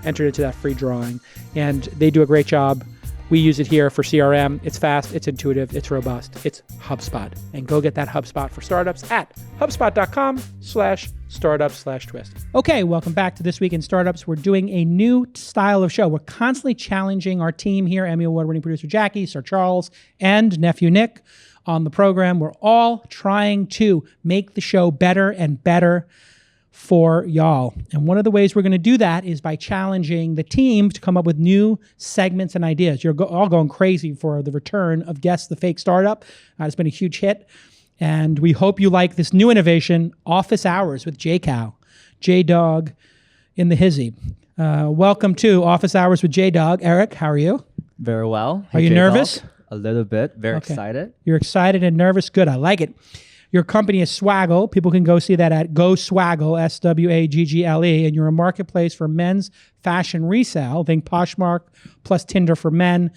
entered into that free drawing. And they do a great job. We use it here for CRM. It's fast, it's intuitive, it's robust. It's HubSpot. And go get that HubSpot for startups at hubspot.com/startups/twist. Okay, welcome back to This Week in Startups. We're doing a new style of show. We're constantly challenging our team here, Emmy Award-winning producer Jackie, Sir Charles, and nephew Nick on the program. We're all trying to make the show better and better for y'all. And one of the ways we're going to do that is by challenging the team to come up with new segments and ideas. You're all going crazy for the return of Guess the Fake Startup. It's been a huge hit. And we hope you like this new innovation, Office Hours with J-Cow, J-Dog in the hizzy. Welcome to Office Hours with J-Dog. Eric, how are you? Very well. Are you nervous? A little bit. Very excited. You're excited and nervous. Good. I like it. Your company is Swaggle. People can go see that at Go Swaggle, Swaggle, and you're a marketplace for men's fashion resale. Think Poshmark plus Tinder for men.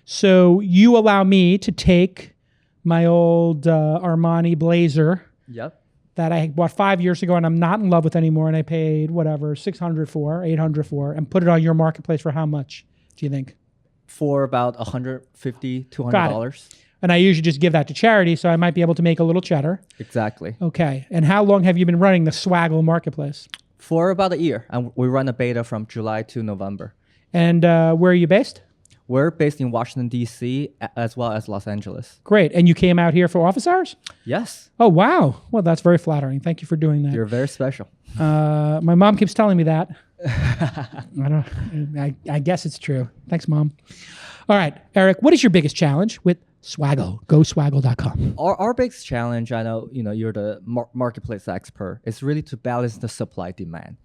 So you allow me to take my old Armani blazer that I bought 5 years ago and I'm not in love with anymore, and I paid whatever, $600 for, $800 for, and put it on your marketplace for how much, do you think? For about $150, $200. And I usually just give that to charity, so I might be able to make a little cheddar. Exactly. Okay. And how long have you been running the Swaggle marketplace? For about a year. And we run a beta from July to November. And where are you based? We're based in Washington, D.C., as well as Los Angeles. Great. And you came out here for Office Hours? Yes. Oh, wow. Well, that's very flattering. Thank you for doing that. You're very special. My mom keeps telling me that. I guess it's true. Thanks, Mom. All right, Eric, what is your biggest challenge with Swaggle? GoSwaggle.com. Our biggest challenge, I know, you're the marketplace expert, is really to balance the supply demand.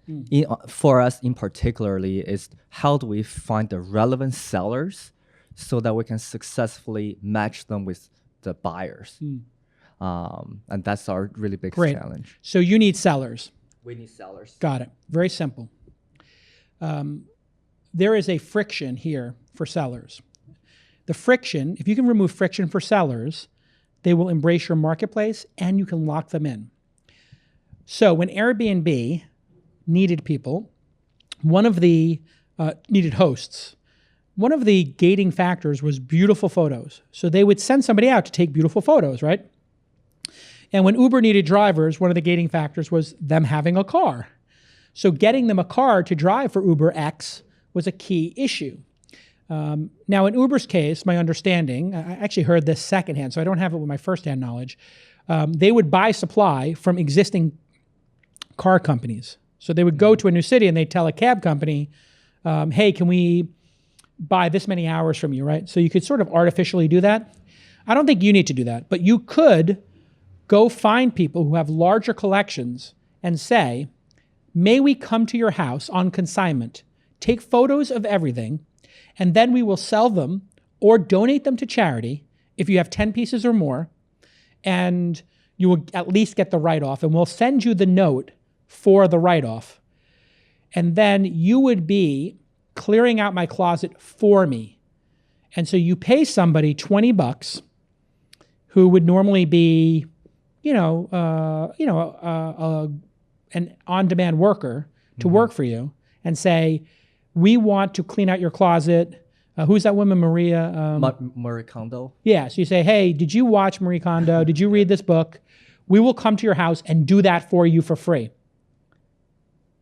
For us in particularly is how do we find the relevant sellers so that we can successfully match them with the buyers. And that's our really big challenge. So you need sellers. We need sellers. Got it. Very simple. There is a friction here for sellers. The friction, if you can remove friction for sellers, they will embrace your marketplace and you can lock them in. So when Airbnb needed people, needed hosts, one of the gating factors was beautiful photos. So they would send somebody out to take beautiful photos, right? And when Uber needed drivers, one of the gating factors was them having a car. So getting them a car to drive for Uber X was a key issue. Now, in Uber's case, my understanding, I actually heard this secondhand, so I don't have it with my firsthand knowledge. They would buy supply from existing car companies. So they would go to a new city and they'd tell a cab company, hey, can we buy this many hours from you, right? So you could sort of artificially do that. I don't think you need to do that, but you could go find people who have larger collections and say, may we come to your house on consignment, take photos of everything, and then we will sell them or donate them to charity if you have 10 pieces or more, and you will at least get the write-off, and we'll send you the note for the write-off. And then you would be clearing out my closet for me. And so you pay somebody $20 who would normally be, an on-demand worker to work for you and say, we want to clean out your closet. Who's that woman, Maria? Marie Kondo. Yeah, so you say, hey, did you watch Marie Kondo? Did you read this book? We will come to your house and do that for you for free.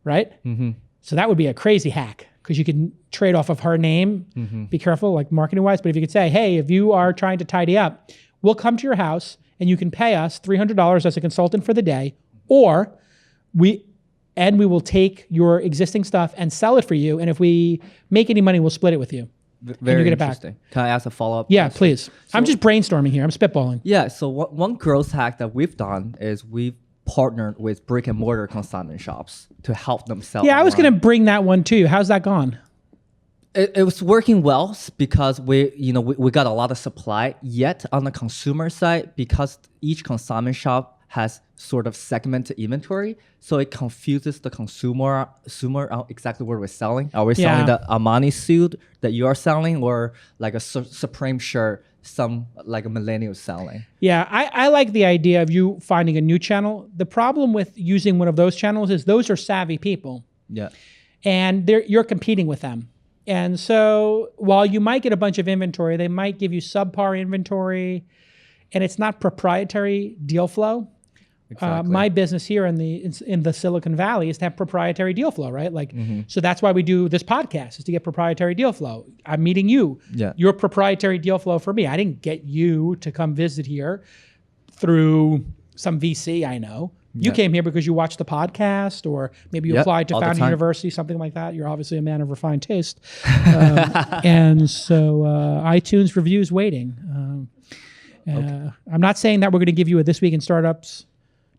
Right? Mm-hmm. So that would be a crazy hack because you can trade off of her name. Mm-hmm. Be careful, like marketing-wise. But if you could say, hey, if you are trying to tidy up, we'll come to your house and you can pay us $300 as a consultant for the day, or we will take your existing stuff and sell it for you. And if we make any money, we'll split it with you. Very interesting. Can I ask a follow-up? Yeah, question? please. So, I'm just brainstorming here. I'm spitballing. Yeah, so one growth hack that we've done is we've partnered with brick and mortar consignment shops to help them sell. Yeah, I was going to bring that one too. How's that gone? It was working well because we got a lot of supply. Yet on the consumer side, because each consignment shop has sort of segmented inventory, so it confuses the consumer on exactly what we're selling. Are we selling the Armani suit that you are selling, or like a Supreme shirt some like a millennial selling? Yeah, I like the idea of you finding a new channel. The problem with using one of those channels is those are savvy people. Yeah. And you're competing with them. And so while you might get a bunch of inventory, they might give you subpar inventory, and it's not proprietary deal flow. Exactly. My business here in the Silicon Valley is to have proprietary deal flow, right? Like, so that's why we do this podcast, is to get proprietary deal flow. I'm meeting you. Yeah. Your proprietary deal flow for me. I didn't get you to come visit here through some VC I know. You came here because you watched the podcast, or maybe you applied to Foundry University, something like that. You're obviously a man of refined taste. And so iTunes reviews waiting. I'm not saying that we're going to give you a This Week in Startups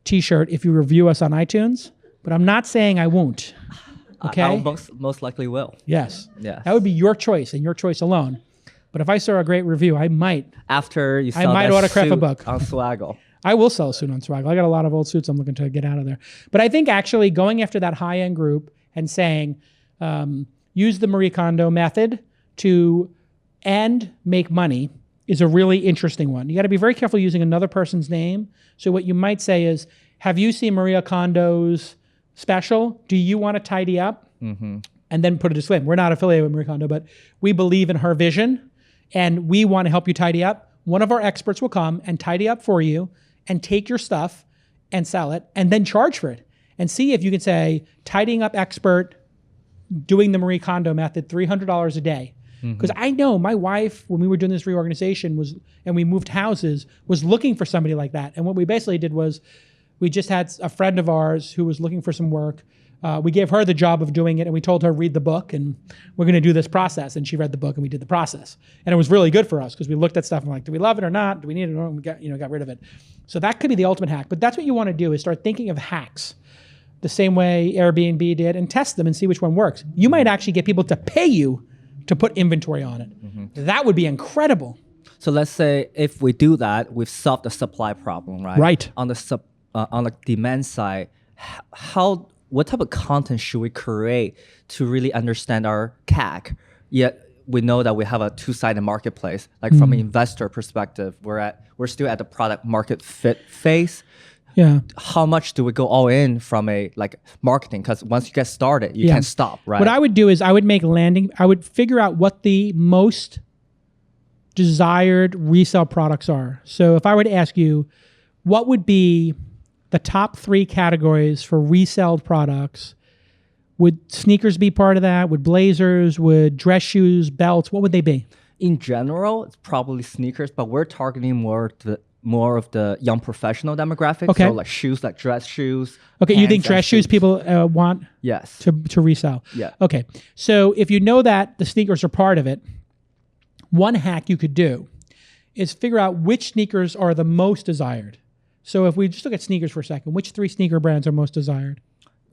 t-shirt if you review us on iTunes, but I'm not saying I won't. Okay? I most likely will. Yes. Yeah. That would be your choice and your choice alone. But if I saw a great review, I might. After you sell I might that autograph a suit book on Swaggle. I will sell a suit on Swaggle. I got a lot of old suits I'm looking to get out of there. But I think actually going after that high-end group and saying, use the Marie Kondo method and make money is a really interesting one. You got to be very careful using another person's name. So what you might say is, have you seen Maria Kondo's special? Do you want to tidy up? And then put a disclaimer. We're not affiliated with Marie Kondo, but we believe in her vision and we want to help you tidy up. One of our experts will come and tidy up for you and take your stuff and sell it and then charge for it. And see if you can say, tidying up expert, doing the Marie Kondo method, $300 a day. Because I know my wife, when we were doing this reorganization and we moved houses, was looking for somebody like that. And what we basically did was, we just had a friend of ours who was looking for some work. We gave her the job of doing it, and we told her, read the book, and we're going to do this process. And she read the book, and we did the process. And it was really good for us because we looked at stuff and like, do we love it or not? Do we need it or not? We got rid of it. So that could be the ultimate hack. But that's what you want to do, is start thinking of hacks the same way Airbnb did, and test them and see which one works. You might actually get people to pay you to put inventory on it. That would be incredible. So let's say if we do that, we've solved the supply problem, right? Right. On the demand side, what type of content should we create to really understand our CAC? Yet we know that we have a two-sided marketplace. Like from an investor perspective, we're still at the product market fit phase. Yeah. How much do we go all in from a marketing? Because once you get started, you can't stop, right? What I would do is I would figure out what the most desired resale products are. So if I were to ask you, what would be the top 3 categories for resale products? Would sneakers be part of that? Would blazers? Would dress shoes, belts? What would they be? In general, it's probably sneakers, but we're targeting more of the young professional demographic. Okay. So like shoes, like dress shoes. Okay, you think pants, dress shoes people want Yes. to resell? Yeah. Okay, so if you know that the sneakers are part of it, one hack you could do is figure out which sneakers are the most desired. So if we just look at sneakers for a second, which 3 sneaker brands are most desired?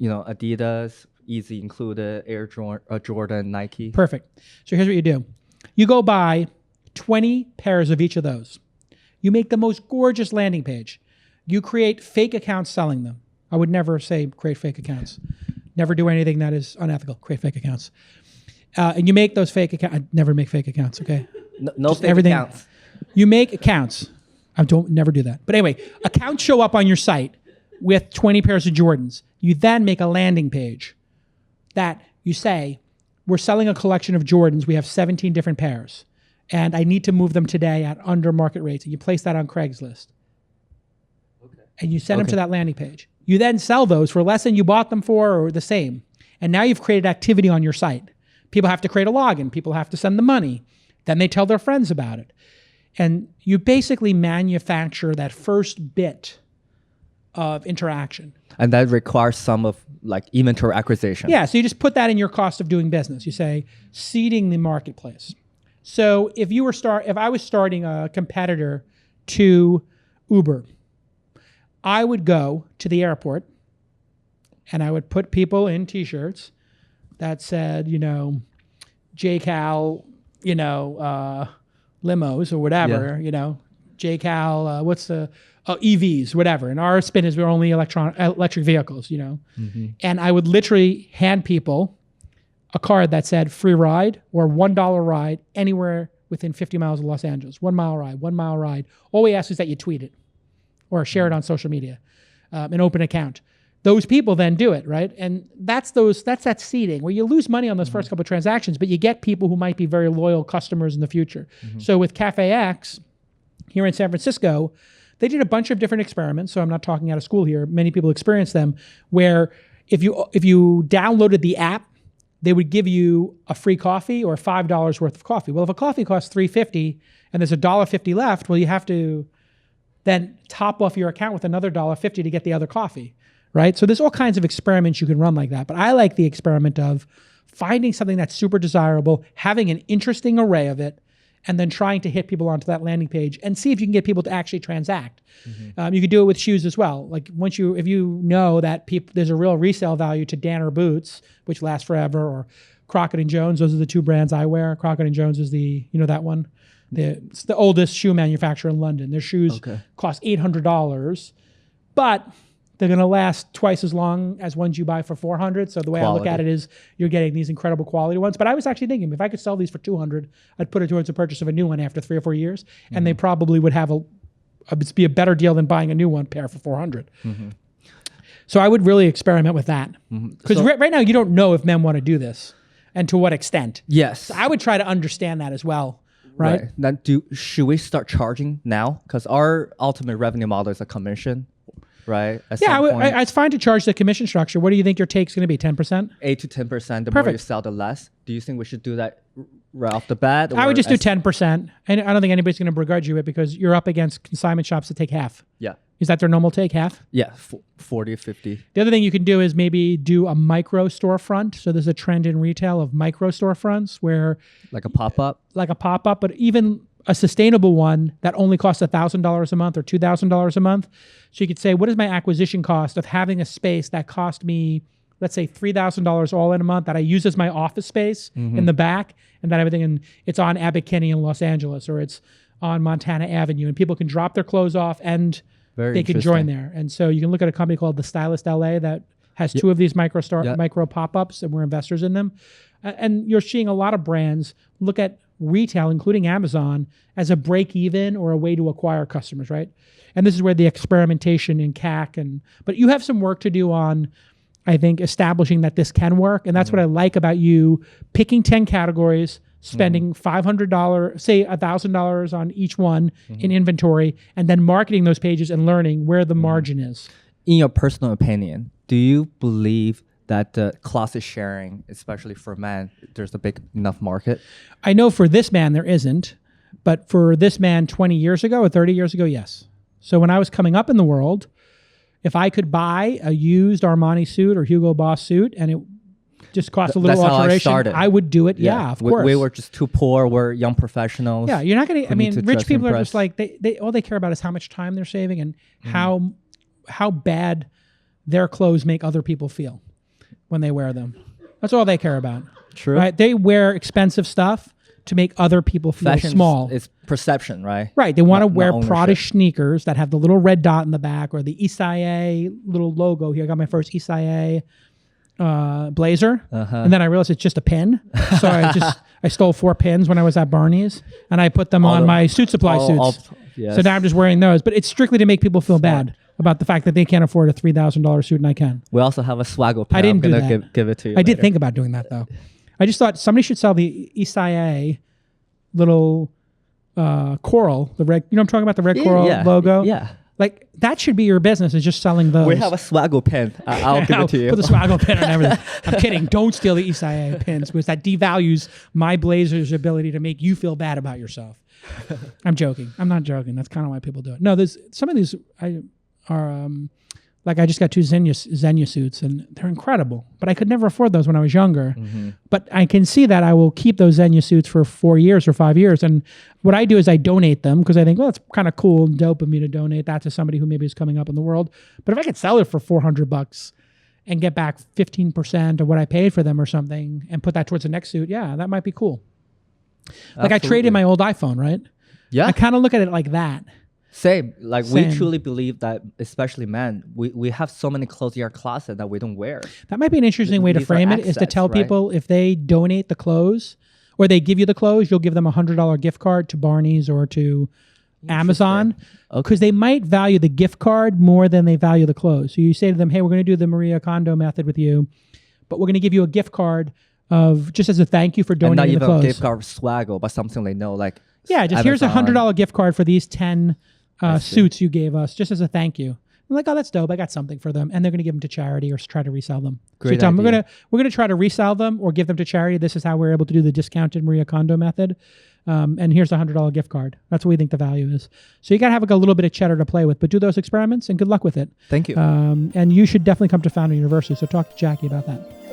Adidas, Easy included, Air Jordan, Nike. Perfect. So here's what you do. You go buy 20 pairs of each of those. You make the most gorgeous landing page. You create fake accounts selling them. I would never say create fake accounts. Never do anything that is unethical. Create fake accounts. And you make those fake accounts. I never make fake accounts, okay? No fake accounts. You make accounts. I don't never do that. But anyway, accounts show up on your site with 20 pairs of Jordans. You then make a landing page that you say, we're selling a collection of Jordans. We have 17 different pairs. And I need to move them today at under market rates. And you place that on Craigslist. Okay. And you send them to that landing page. You then sell those for less than you bought them for or the same. And now you've created activity on your site. People have to create a login. People have to send the money. Then they tell their friends about it. And you basically manufacture that first bit of interaction. And that requires some of inventory acquisition. Yeah, so you just put that in your cost of doing business. You say seeding the marketplace. So if I was starting a competitor to Uber, I would go to the airport and I would put people in t-shirts that said, JCal, limos or whatever, JCal, what's the EVs, whatever. And our spin is we're only electric vehicles, you know. And I would literally hand people a card that said free ride or $1 ride anywhere within 50 miles of Los Angeles. 1 mile ride, 1 mile ride. All we ask is that you tweet it or share it on social media, an open account. Those people then do it, right? And that's that seeding where you lose money on those first couple of transactions, but you get people who might be very loyal customers in the future. So with Cafe X here in San Francisco, they did a bunch of different experiments. So I'm not talking out of school here. Many people experience them where if you downloaded the app, they would give you a free coffee or $5 worth of coffee. Well, if a coffee costs $3.50 and there's $1.50 left, well, you have to then top off your account with another $1.50 to get the other coffee, right? So there's all kinds of experiments you can run like that. But I like the experiment of finding something that's super desirable, having an interesting array of it, and then trying to hit people onto that landing page and see if you can get people to actually transact. You could do it with shoes as well. Like if you know that there's a real resale value to Danner boots, which last forever, or Crockett and Jones. Those are the two brands I wear. Crockett and Jones is that one. It's the oldest shoe manufacturer in London. Their shoes cost $800, but they're going to last twice as long as ones you buy for $400. So the way I look at it is you're getting these incredible quality ones. But I was actually thinking if I could sell these for $200, I'd put it towards the purchase of a new one after 3 or 4 years. And they probably would have be a better deal than buying a new one pair for $400. So I would really experiment with that. Because right now you don't know if men want to do this and to what extent. Yes. So I would try to understand that as well. Right. Then should we start charging now? Because our ultimate revenue model is a commission. Right. It's fine to charge the commission structure. What do you think your take's going to be? 10%? 8 to 10%. The more you sell, the less. Do you think we should do that right off the bat? I would just do 10%. And I don't think anybody's going to begrudge you it because you're up against consignment shops that take half. Yeah. Is that their normal take, half? Yeah, 40, 50. The other thing you can do is maybe do a micro storefront. So there's a trend in retail of micro storefronts where... Like a pop-up? Like a pop-up, but even a sustainable one that only costs $1,000 a month or $2,000 a month. So you could say, what is my acquisition cost of having a space that cost me, let's say $3,000 all in a month that I use as my office space in the back and that everything, and it's on Abbot Kinney in Los Angeles or it's on Montana Avenue and people can drop their clothes off and they can join there. And so you can look at a company called The Stylist LA that has 2 of these micro pop-ups and we're investors in them. And you're seeing a lot of brands look at retail, including Amazon, as a break-even or a way to acquire customers, right? And this is where the experimentation in CAC but you have some work to do on, I think, establishing that this can work. And that's what I like about you picking 10 categories, spending $500, say $1,000 on each one in inventory, and then marketing those pages and learning where the margin is. In your personal opinion, do you believe that the closet sharing, especially for men, there's a big enough market? I know for this man there isn't, but for this man 20 years ago or 30 years ago, yes. So when I was coming up in the world, if I could buy a used Armani suit or Hugo Boss suit and it just cost a little alteration, I would do it. Yeah, of course. We were just too poor. We're young professionals. Yeah, you're not going to, I mean, rich people are just like, they all they care about is how much time they're saving and how bad their clothes make other people feel when they wear them. That's all they care about. True. Right? They wear expensive stuff to make other people feel small. It's perception, right? Right. They want to wear Prada sneakers that have the little red dot in the back or the Isaie little logo here. I got my first Isaie blazer. And then I realized it's just a pin. So I stole 4 pins when I was at Barney's and I put them on my suit supply suits. So now I'm just wearing those. But it's strictly to make people feel bad about the fact that they can't afford a $3,000 suit and I can. We also have a Swaggle pen. I didn't do that. Give it to you I did think about doing that though. I just thought somebody should sell the Isaie little coral, the red, I'm talking about the red coral logo? Yeah. Like that should be your business is just selling those. We have a Swaggle pen. I'll give it to you. Put the Swaggle pen on everything. I'm kidding. Don't steal the Isaie pins because that devalues my blazer's ability to make you feel bad about yourself. I'm joking. I'm not joking. That's kind of why people do it. No, there's some of these are like I just got 2 Xenia suits and they're incredible, but I could never afford those when I was younger. But I can see that I will keep those Xenia suits for 4 years or 5 years. And what I do is I donate them because I think, well, it's kind of cool and dope of me to donate that to somebody who maybe is coming up in the world. But if I could sell it for $400 and get back 15% of what I paid for them or something and put that towards the next suit, yeah, that might be cool. Like I traded my old iPhone, right? Yeah. I kind of look at it like that. Same. Like Same. we truly believe that, especially men, we have so many clothes in our closet that we don't wear. That might be an interesting way to These are frame it, is to assets, tell right? people if they donate the clothes or they give you the clothes, you'll give them $100 gift card to Barney's or to Amazon, because they might value the gift card more than they value the clothes. So you say to them, hey, we're going to do the Maria Kondo method with you, but we're going to give you a gift card of just as a thank you for And not donating the even clothes. a gift card of Swaggle, but something they know, like Yeah, just here's a Amazon. $100 gift card for these 10 suits you gave us, just as a thank you. I'm like, oh, that's dope. I got something for them, and they're going to give them to charity or try to resell them. So you Great tell them, idea. we're gonna try to resell them or give them to charity. This is how we're able to do the discounted Maria Kondo method. And here's a $100 gift card. That's what we think the value is. So you got to have like a little bit of cheddar to play with, but do those experiments and good luck with it. Thank you. And you should definitely come to Founder University. So talk to Jackie about that.